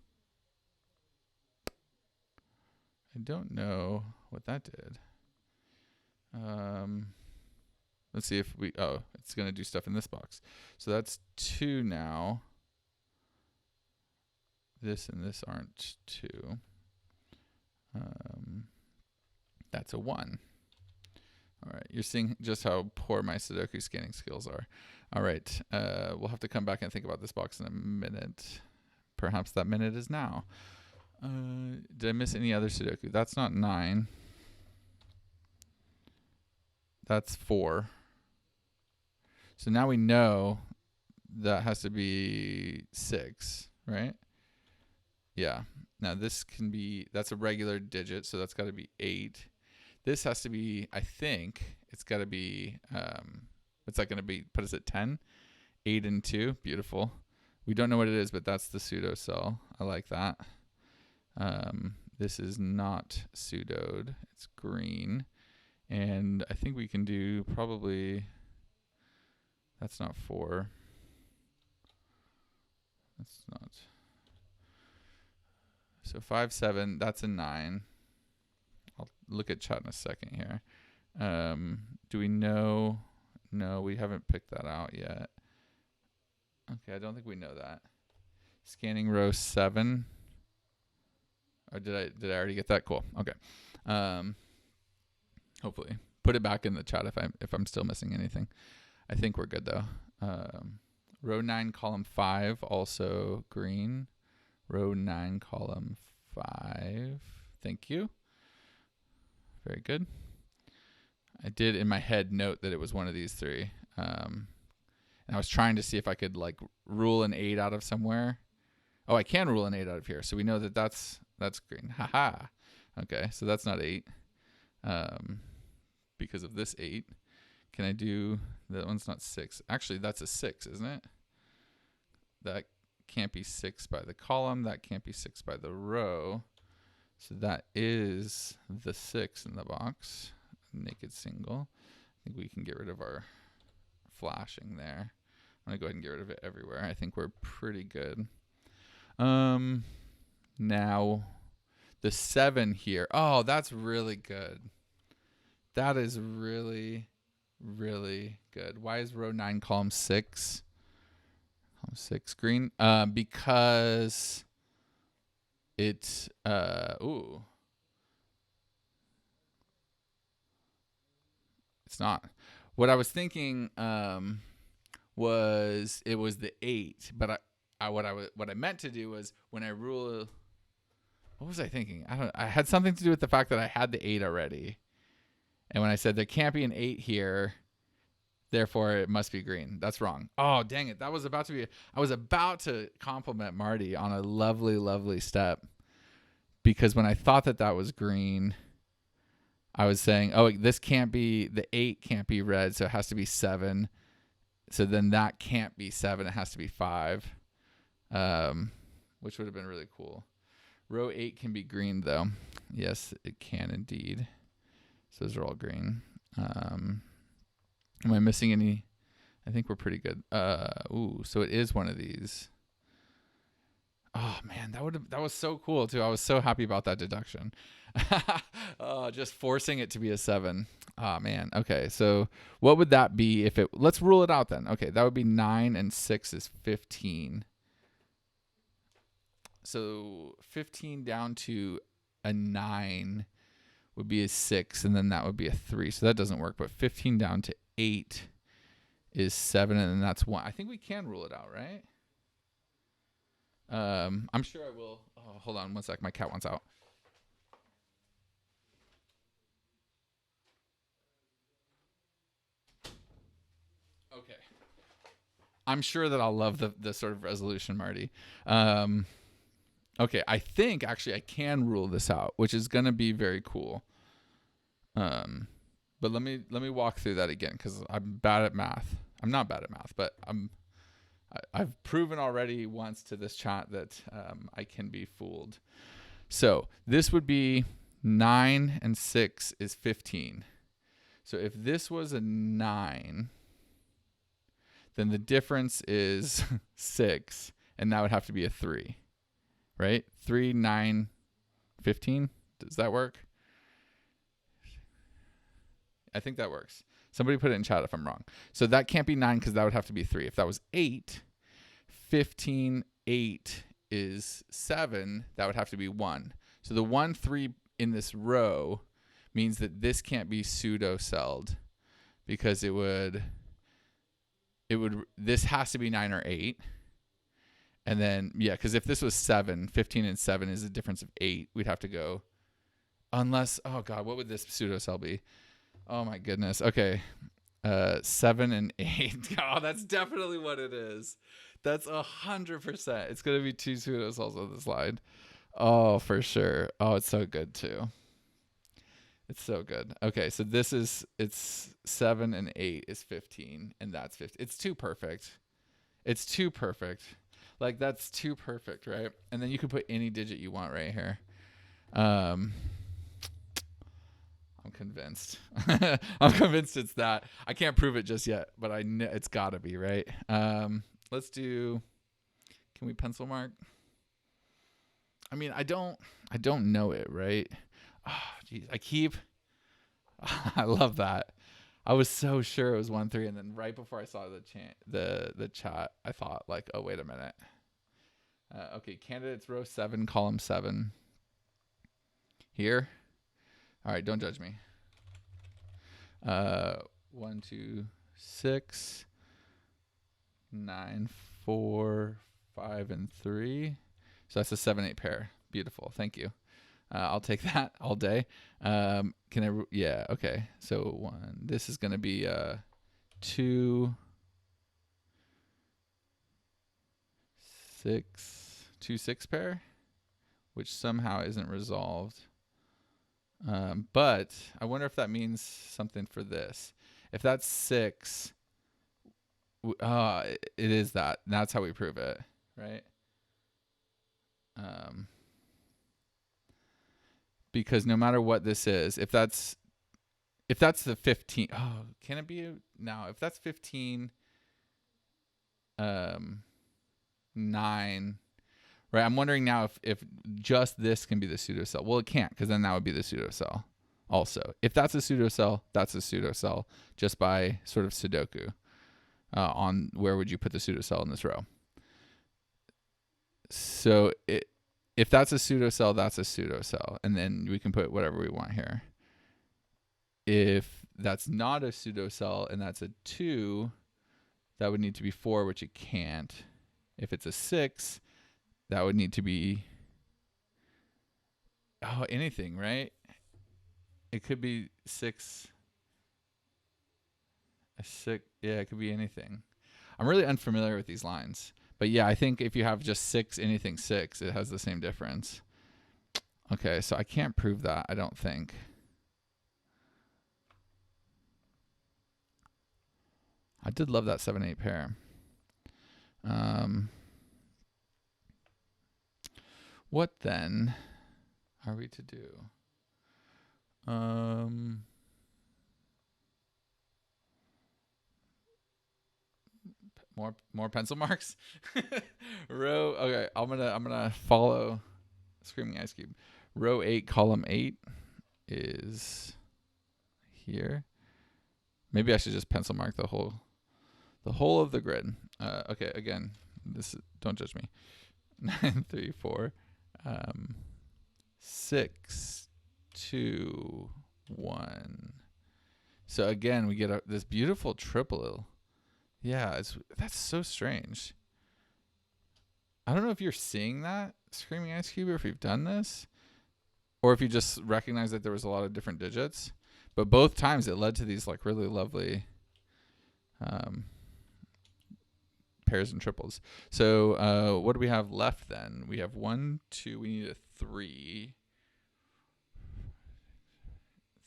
I don't know what that did. Let's see if it's going to do stuff in this box. So that's 2 now. This and this aren't 2. That's a 1. All right, you're seeing just how poor my Sudoku scanning skills are. All right, we'll have to come back and think about this box in a minute. Perhaps that minute is now. Did I miss any other Sudoku? That's not 9. That's 4. So now we know that has to be 6, right? Yeah. Now this can be, that's a regular digit, so that's got to be 8. This has to be, I think, it's got to be, what's that going to be? Put us at 10? 8 and 2. Beautiful. We don't know what it is, but that's the pseudo cell. I like that. This is not pseudoed. It's green. And I think we can do probably, that's not 4. That's not. So 5, 7, that's a 9. I'll look at chat in a second here. Do we know? No, we haven't picked that out yet. Okay, I don't think we know that. Scanning row 7. Or did I already get that? Cool. Okay. Hopefully. Put it back in the chat if I'm still missing anything. I think we're good though. Row 9, column 5, also green. Row 9, column 5. Thank you. Very good. I did in my head note that it was one of these 3. And I was trying to see if I could like rule an 8 out of somewhere. Oh, I can rule an 8 out of here. So we know that that's green. Haha. Okay, so that's not 8. because of this 8. Can I do, that one's not 6. Actually, that's a 6, isn't it? That can't be 6 by the column. That can't be 6 by the row. So that is the 6 in the box. Naked single. I think we can get rid of our flashing there. I'm going to go ahead and get rid of it everywhere. I think we're pretty good. Now, the 7 here. Oh, that's really good. That is really, really good. Why is row 9 column 6? Column 6 green. Because it's it's not. What I was thinking was it was the 8, but what I meant to do was when I rule. What was I thinking? I had something to do with the fact that I had the 8 already, and when I said there can't be an 8 here, therefore it must be green. That's wrong. Oh, dang it! I was about to compliment Marty on a lovely, lovely step, because when I thought that was green, I was saying, oh, this can't be, the 8 can't be red, so it has to be 7. So then that can't be 7. It has to be 5, which would have been really cool. Row 8 can be green, though. Yes, it can indeed. So those are all green. Am I missing any? I think we're pretty good. So it is one of these. Oh man, that was so cool too. I was so happy about that deduction. Just forcing it to be a 7. Oh man. Okay, so what would that be if it? Let's rule it out then. Okay, that would be 9 and 6 is 15. So 15 down to a 9 would be a 6, and then that would be a 3. So that doesn't work. But 15 down to 8 is 7, and then that's 1. I think we can rule it out, right? I'm sure I will. Oh, hold on one sec. My cat wants out. Okay. I'm sure that I'll love the sort of resolution, Marty. Okay, I think actually I can rule this out, which is going to be very cool. But let me walk through that again, because I'm bad at math. I'm not bad at math, but I've proven already once to this chat that I can be fooled. So this would be 9 and 6 is 15. So if this was a 9, then the difference is 6, and that would have to be a 3, right? 3, 9, 15. Does that work? I think that works. Somebody put it in chat if I'm wrong. So that can't be 9 because that would have to be 3. If that was 8, 15, 8 is 7. That would have to be 1. So the 1, 3 in this row means that this can't be pseudo-celled, because this has to be 9 or 8. And then, yeah, because if this was 7, 15 and 7 is a difference of 8. We'd have to go, unless, oh God, what would this pseudo-cell be? Oh my goodness. Okay. 7 and 8. Oh, that's definitely what it is. That's 100%. It's going to be 2 pseudo-cells on the slide. Oh, for sure. Oh, it's so good too. It's so good. Okay, so it's 7 and 8 is 15, and that's 50. It's too perfect. It's too perfect. Like, that's too perfect, right? And then you can put any digit you want right here. I'm convinced. I'm convinced it's that. I can't prove it just yet, but I know it's got to be, right? Let's do, can we pencil mark? I mean, I don't know it, right? Oh, geez. I love that. I was so sure it was 1, 3, and then right before I saw the chat, I thought like, oh, wait a minute. Okay, candidates row 7, column 7. Here. All right, don't judge me. 1, 2, 6, 9, 4, 5, and 3. So that's a 7, 8 pair. Beautiful. Thank you. I'll take that all day. Can I? Yeah. Okay. So 1. This is going to be 2, 6, 2, 6 pair, which somehow isn't resolved. But I wonder if that means something for this. If that's 6, it is that. That's how we prove it, right? Because no matter what this is, if that's the 15, can it be now? If that's 15, 9, right? I'm wondering now if just this can be the pseudocell. Well, it can't, because then that would be the pseudocell. Also, if that's a pseudocell, that's a pseudocell just by sort of Sudoku. On where would you put the pseudocell in this row? So if that's a pseudocell, that's a pseudocell, and then we can put whatever we want here. If that's not a pseudocell and that's a 2, that would need to be 4, which it can't. If it's a 6, that would need to be anything, right? It could be 6. A 6, yeah, it could be anything. I'm really unfamiliar with these lines, but yeah, I think if you have just 6, anything 6, it has the same difference. Okay, so I can't prove that, I don't think. I did love that 7-8 pair. What then are we to do? More pencil marks. Row. Okay, I'm gonna follow Screaming Ice Cube. Row 8, column 8 is here. Maybe I should just pencil mark the whole of the grid. Okay, again, don't judge me. 9, 3, 4, 6, 2, 1. So again, we get this beautiful triple. Yeah, that's so strange. I don't know if you're seeing that, Screaming Ice Cube, or if you've done this, or if you just recognize that there was a lot of different digits. But both times it led to these like really lovely pairs and triples. So what do we have left then? We have 1, 2. We need a 3.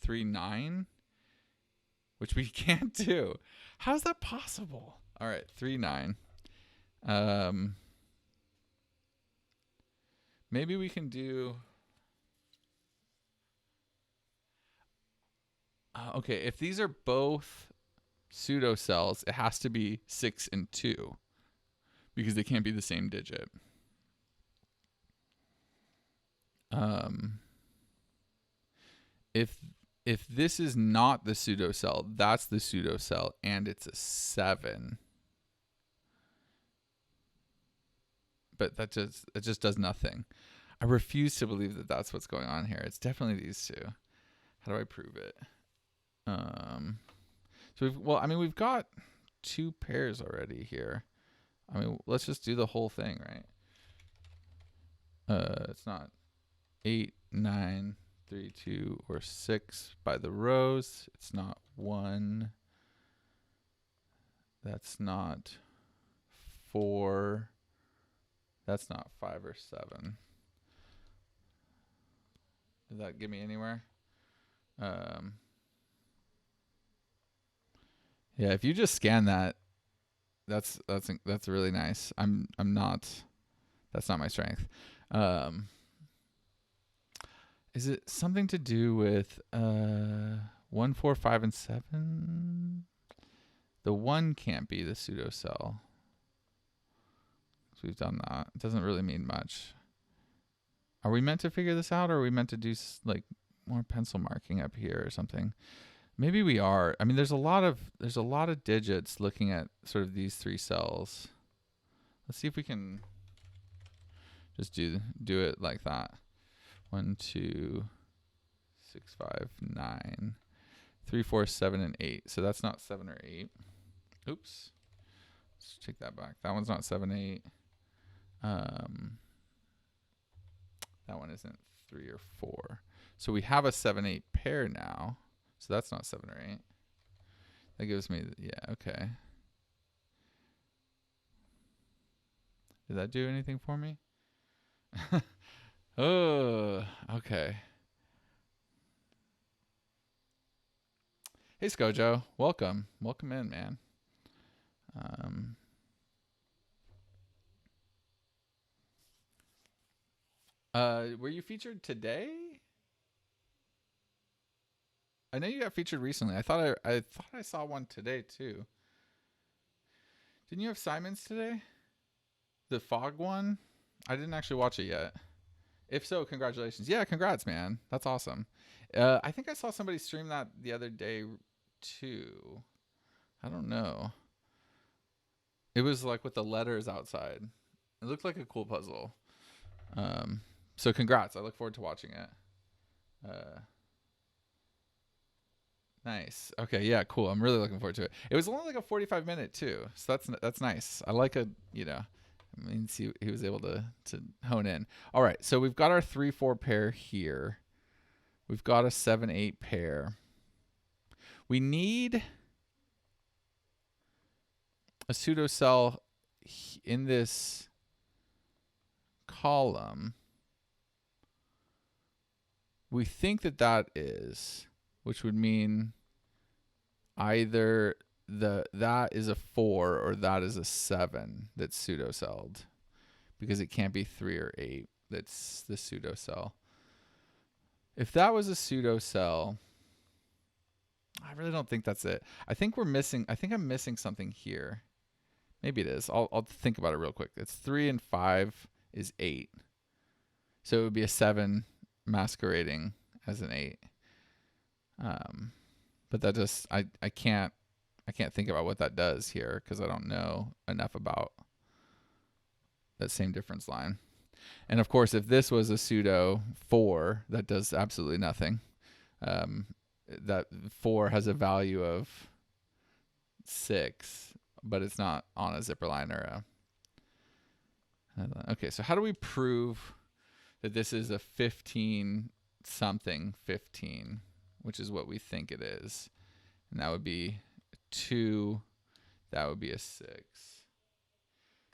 3, 9, which we can't do. How's that possible? All right, 3, 9. Maybe we can do. Okay, if these are both pseudocells, it has to be 6 and 2 because they can't be the same digit. If this is not the pseudocell, that's the pseudocell, and it's a 7. But it just does nothing. I refuse to believe that that's what's going on here. It's definitely these two. How do I prove it? So we've got 2 pairs already here. I mean, let's just do the whole thing, right? It's not 8, 9, 3, 2, or 6 by the rows. It's not 1. That's not 4. That's not 5 or 7. Does that get me anywhere? Yeah, if you just scan that, that's really nice. I'm not. That's not my strength. Is it something to do with 1, 4, 5, and 7? The 1 can't be the pseudocell. So we've done that. It doesn't really mean much. Are we meant to figure this out, or are we meant to do like more pencil marking up here or something? Maybe we are. I mean, there's a lot of digits looking at sort of these 3 cells. Let's see if we can just do it like that. 1, 2, 6, 5, 9, 3, 4, 7, and 8. So that's not 7 or 8. Oops. Let's take that back. That one's not 7, 8. That one isn't 3 or 4. So we have a 7, 8 pair now. So that's not 7 or 8. That gives me, okay. Did that do anything for me? Oh, okay. Hey, Skojo. Welcome. Welcome in, man. Um, were you featured today? I know you got featured recently. I thought I saw one today too. Didn't you have Simon's today? The fog one? I didn't actually watch it yet. If so, congratulations. Yeah, congrats, man. That's awesome. I think I saw somebody stream that the other day too. I don't know. It was like with the letters outside. It looked like a cool puzzle. So congrats. I look forward to watching it. Nice. Okay, yeah, cool. I'm really looking forward to it. It was only like a 45-minute too, so that's nice. I like I mean, see, he was able to hone in. All right, so we've got our 3-4 pair here. We've got a 7-8 pair. We need a pseudo cell in this column. We think that is, which would mean either that is a 4 or that is a 7 that's pseudo-celled, because it can't be 3 or 8 that's the pseudo-cell. If that was a pseudo-cell, I really don't think that's it. I think I'm missing something here. Maybe it is. I'll think about it real quick. It's 3 and 5 is 8. So it would be a 7 masquerading as an 8. But that just I can't think about what that does here because I don't know enough about that same difference line. And of course, if this was a pseudo 4, that does absolutely nothing. That 4 has a value of 6, but it's not on a zipper line or a. Okay, so how do we prove that this is a 15 something 15, which is what we think it is? And that would be 2. That would be a 6.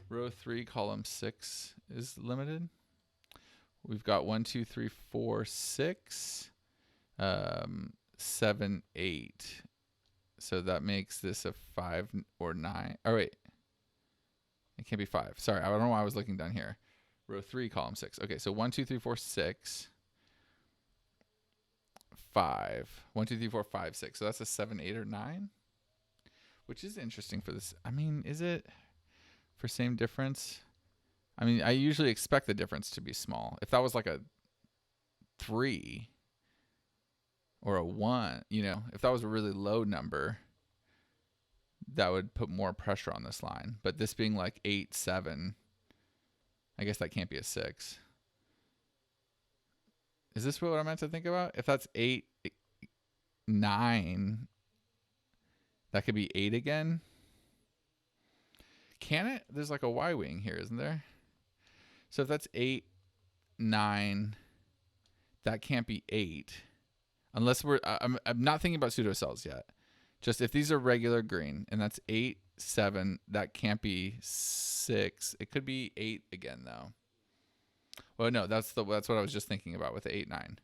Row 3, column 6 is limited. We've got 1, 2, 3, 4, 6, 7, 8. So that makes this a 5 or 9. Oh, wait. It can't be 5. Sorry, I don't know why I was looking down here. Row 3, column 6. Okay, so 1, 2, 3, 4, 6. 5. 1, 2, 3, 4, 5, 6. So that's a 7, 8, or 9, which is interesting for this. I mean, is it for same difference? I mean, I usually expect the difference to be small. If that was like a 3 or a 1, if that was a really low number, that would put more pressure on this line. But this being like 8, 7, I guess that can't be a 6. Is this what I meant to think about? If that's 8, 9, that could be 8 again. Can it? There's like a Y-wing here, isn't there? So if that's 8, 9, that can't be 8. Unless I'm not thinking about pseudo-cells yet. Just if these are regular green, and that's 8, 7, that can't be 6. It could be 8 again, though. Well, no, that's what I was just thinking about with the 8, 9.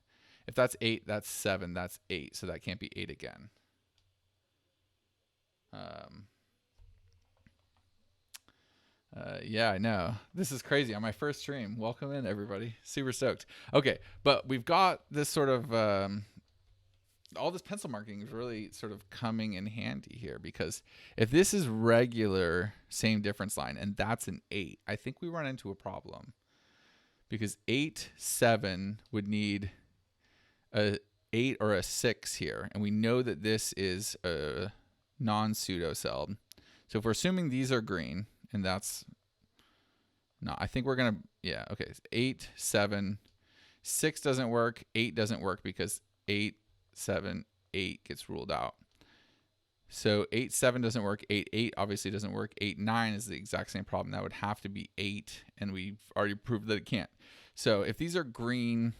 If that's 8, that's 7, that's 8, so that can't be 8 again. Yeah, I know. This is crazy. On my first stream. Welcome in, everybody. Super stoked. Okay, but we've got this sort of all this pencil marking is really sort of coming in handy here, because if this is regular same difference line and that's an 8, I think we run into a problem. Because 8, 7 would need a 8 or a 6 here. And we know that this is a non-pseudo-cell. So if we're assuming these are green, and that's not, I think we're going to, yeah, okay. 8, 7, 6 doesn't work. 8 doesn't work because 8, 7, 8 gets ruled out. So 8, 7 doesn't work. 8, 8 obviously doesn't work. 8, 9 is the exact same problem. That would have to be 8, and we've already proved that it can't. So if these are green,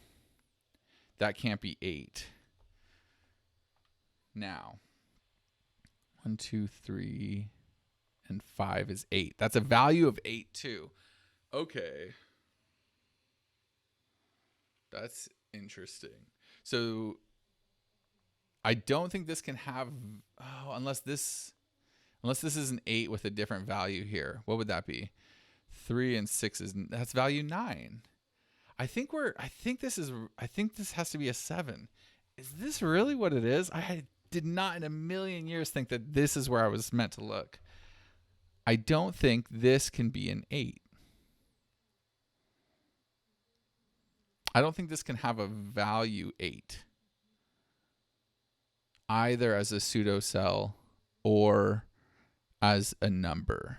that can't be 8. Now, 1, 2, 3, and 5 is 8. That's a value of 8 too. Okay. That's interesting. So I don't think this can have, unless this is an 8 with a different value here. What would that be? 3 and 6 that's value 9. I think this has to be a 7. Is this really what it is? I did not in a million years think that this is where I was meant to look. I don't think this can be an 8. I don't think this can have a value 8, either as a pseudo cell or as a number.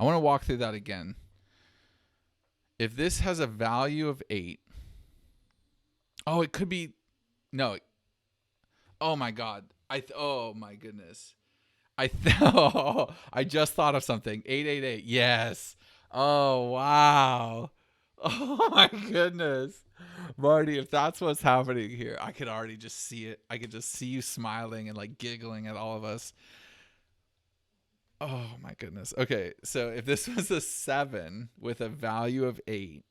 I want to walk through that again. If this has a value of 8, it could be, no. Oh my God. Oh my goodness. I just thought of something. 888. Yes. Oh, wow. Oh my goodness. Marty, if that's what's happening here, I could already just see it. I could just see you smiling and like giggling at all of us. Oh my goodness. Okay, so if this was a 7 with a value of 8,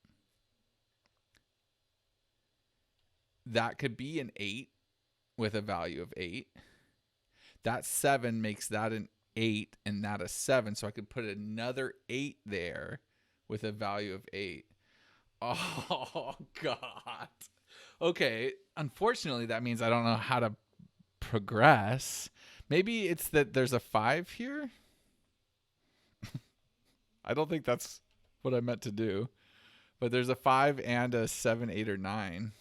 that could be an 8 with a value of 8. That 7 makes that an 8 and that a 7, so I could put another 8 there with a value of 8. Oh, God. Okay, unfortunately, that means I don't know how to progress. Maybe it's that there's a 5 here? I don't think that's what I meant to do. But there's a 5 and a 7, 8, or 9.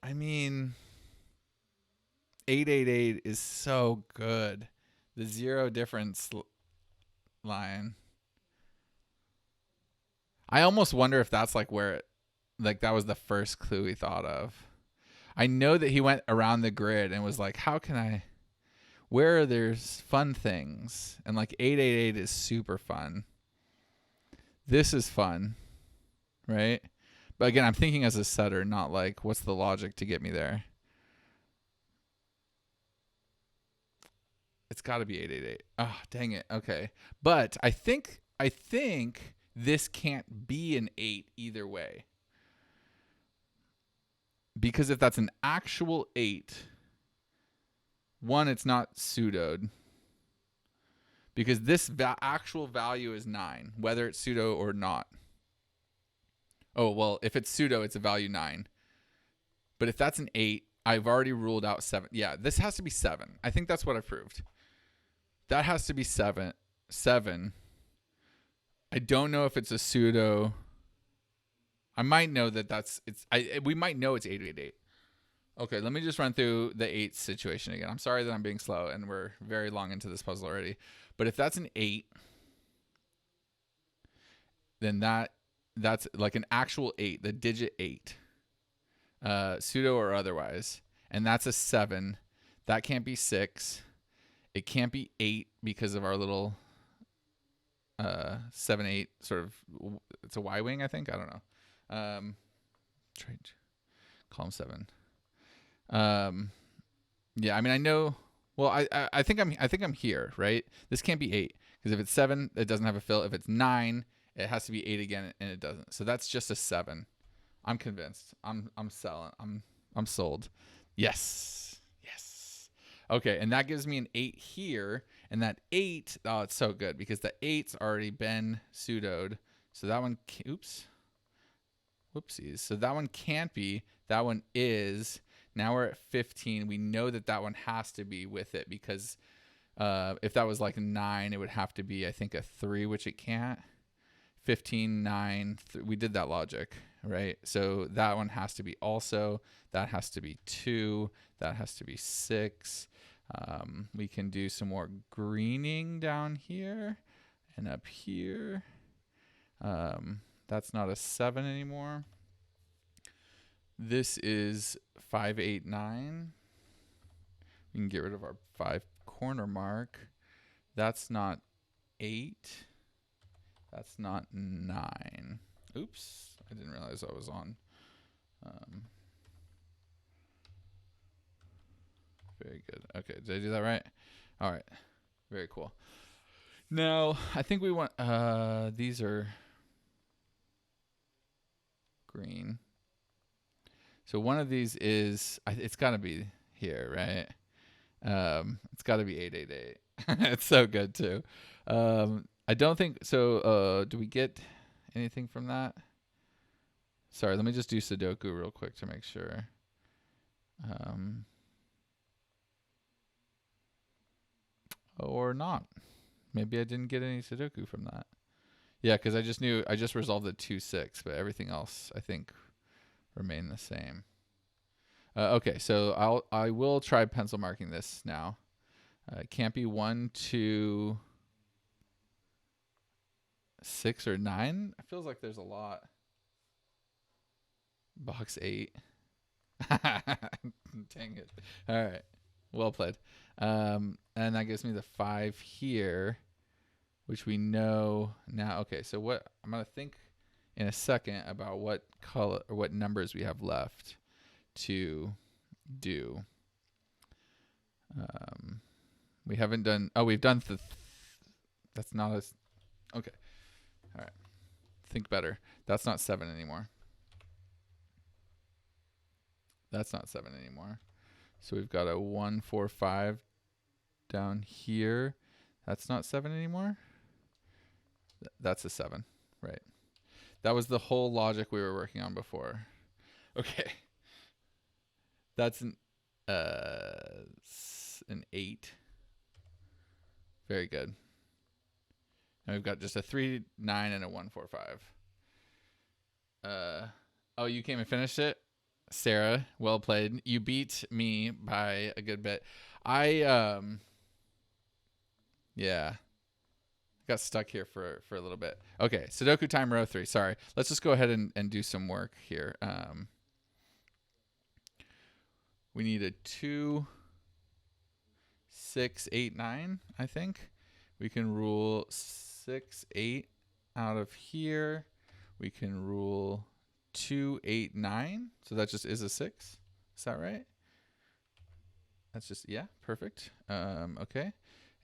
I mean, 888 is so good. The zero difference line. I almost wonder if that's like where that was the first clue he thought of. I know that he went around the grid and was like, where are there's fun things? And like 888 is super fun. This is fun, right? But again, I'm thinking as a setter, not like what's the logic to get me there. It's got to be 888. Oh, dang it. Okay. But I think this can't be an 8 either way. Because if that's an actual 8, one, it's not pseudoed. Because this actual value is 9, whether it's pseudo or not. Oh, well, if it's pseudo, it's a value 9. But if that's an 8, I've already ruled out 7. Yeah, this has to be 7. I think that's what I've proved. That has to be 7. 7. I don't know if it's a pseudo. I might know we might know it's 888. Okay, let me just run through the 8 situation again. I'm sorry that I'm being slow and we're very long into this puzzle already. But if that's an 8, then that's like an actual 8, the digit 8, pseudo or otherwise. And that's a 7. That can't be 6. It can't be 8 because of our little 7, 8 sort of, it's a Y-wing, I think. I don't know. Column 7. Yeah, I mean, I know. Well, I think I'm here, right? This can't be 8 because if it's 7, it doesn't have a fill. If it's 9, it has to be 8 again, and it doesn't. So that's just a 7. I'm convinced. I'm selling. I'm sold. Yes. Okay, and that gives me an 8 here, and that 8. Oh, it's so good because the 8's already been pseudoed. So that one. Oops. Whoopsies. So that one can't be. That one is. Now we're at 15. We know that one has to be with it because if that was like 9, it would have to be, I think, a 3, which it can't. 15, 9. We did that logic, right? So that one has to be also. That has to be 2. That has to be 6. We can do some more greening down here and up here. That's not a 7 anymore. This is 5, 8, 9. We can get rid of our 5 corner mark. That's not 8. That's not 9. Oops. I didn't realize I was on. Very good. Okay. Did I do that right? All right. Very cool. Now, I think we want, these are green. So one of these is, it's got to be here, right? It's got to be 888. It's so good too. I don't think so. Do we get anything from that? Sorry, let me just do Sudoku real quick to make sure. Or not. Maybe I didn't get any Sudoku from that. Yeah, because I just resolved the 2-6, but everything else I think remained the same. Okay, so I will try pencil marking this now. It can't be 1, 2, 6, or 9. It feels like there's a lot. Box 8. Dang it. All right. Well played. And that gives me the 5 here, which we know now. Okay, so what I'm going to think in a second about what color or what numbers we have left to do. We haven't done, we've done that's not as, okay. All right. Think better. That's not 7 anymore. That's not 7 anymore. So we've got a 1, 4, 5 down here. That's not 7 anymore. That's a 7, right? That was the whole logic we were working on before. Okay. That's an 8. Very good. And we've got just a 3, 9, and a 1, 4, 5. Oh, you came and finished it? Sarah, well played. You beat me by a good bit. Yeah. Got stuck here for a little bit. Okay, Sudoku time row 3. Sorry. Let's just go ahead and do some work here. We need a 2, 6, 8, 9, I think. We can rule 6, 8 out of here. We can rule 2, 8, 9. So that just is a 6. Is that right? That's just, yeah, perfect. Okay.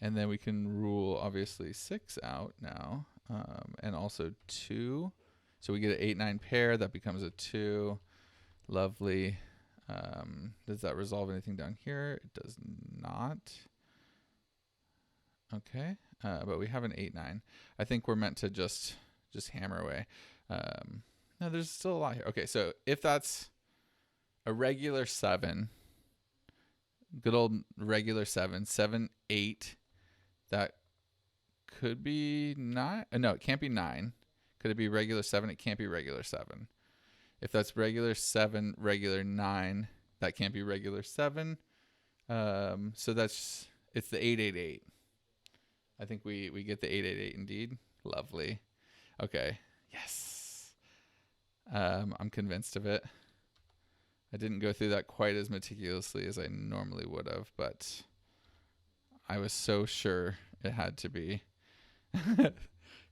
And then we can rule, obviously, 6 out now. And also 2. So we get an 8, 9 pair. That becomes a 2. Lovely. Does that resolve anything down here? It does not. Okay. But we have an 8, 9. I think we're meant to just hammer away. No, there's still a lot here. Okay, so if that's a regular 7, good old regular 7, 7, 8, that could be 9. No, it can't be 9. Could it be regular 7? It can't be regular 7. If that's regular 7, regular 9, that can't be regular 7. So it's the 888. I think we get the 888 indeed. Lovely. Okay. Yes. I'm convinced of it. I didn't go through that quite as meticulously as I normally would have, but I was so sure it had to be.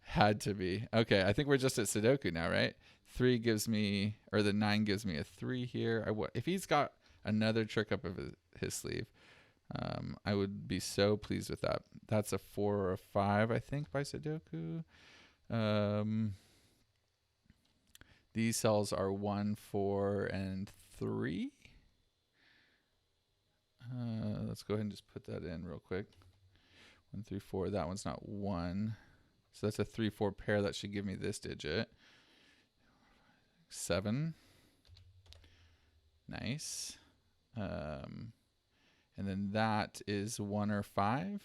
Had to be. Okay, I think we're just at Sudoku now, right? 3 gives me, or the 9 gives me a 3 here. If he's got another trick up of his sleeve, I would be so pleased with that. That's a 4 or a 5, I think, by Sudoku. These cells are 1, 4, and 3. Let's go ahead and just put that in real quick. 1, 3, 4. That one's not 1. So that's a 3, 4 pair. That should give me this digit. 7. Nice. And then that is 1 or 5.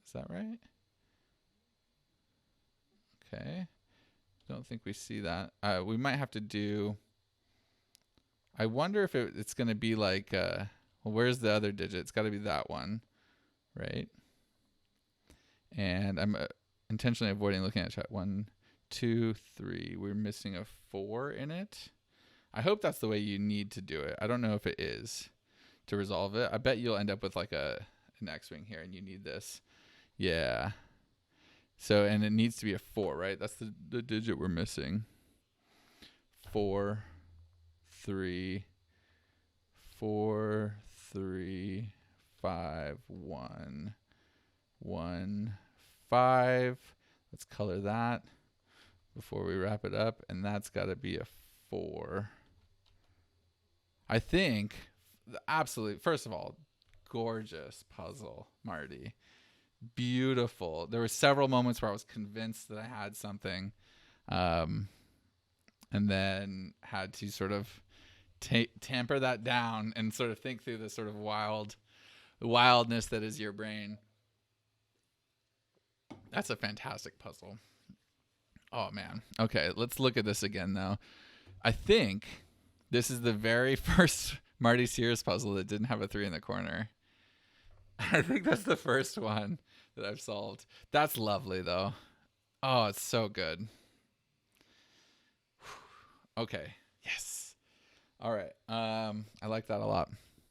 Is that right? Okay. Don't think we see that. We might have to do... I wonder if it's going to be like... well, where's the other digit? It's got to be that one, right? And I'm intentionally avoiding looking at chat. 1, 2, 3. We're missing a 4 in it. I hope that's the way you need to do it. I don't know if it is to resolve it. I bet you'll end up with like an X-wing here and you need this. Yeah. So, and it needs to be a 4, right? That's the digit we're missing. 4, 3, 4, 3, 5, 1, 1, 5. Let's color that before we wrap it up. And that's got to be a 4. I think the absolute, first of all, gorgeous puzzle, Marty. Beautiful. There were several moments where I was convinced that I had something, um, and then had to sort of tamper that down and sort of think through the sort of wildness that is your brain. That's a fantastic puzzle. Oh man. Okay, let's look at this again though. I think this is the very first Marty Sears puzzle that didn't have a 3 in the corner. I think that's the first one that I've solved. That's lovely though. Oh, it's so good. Okay. Yes. All right. I like that a lot.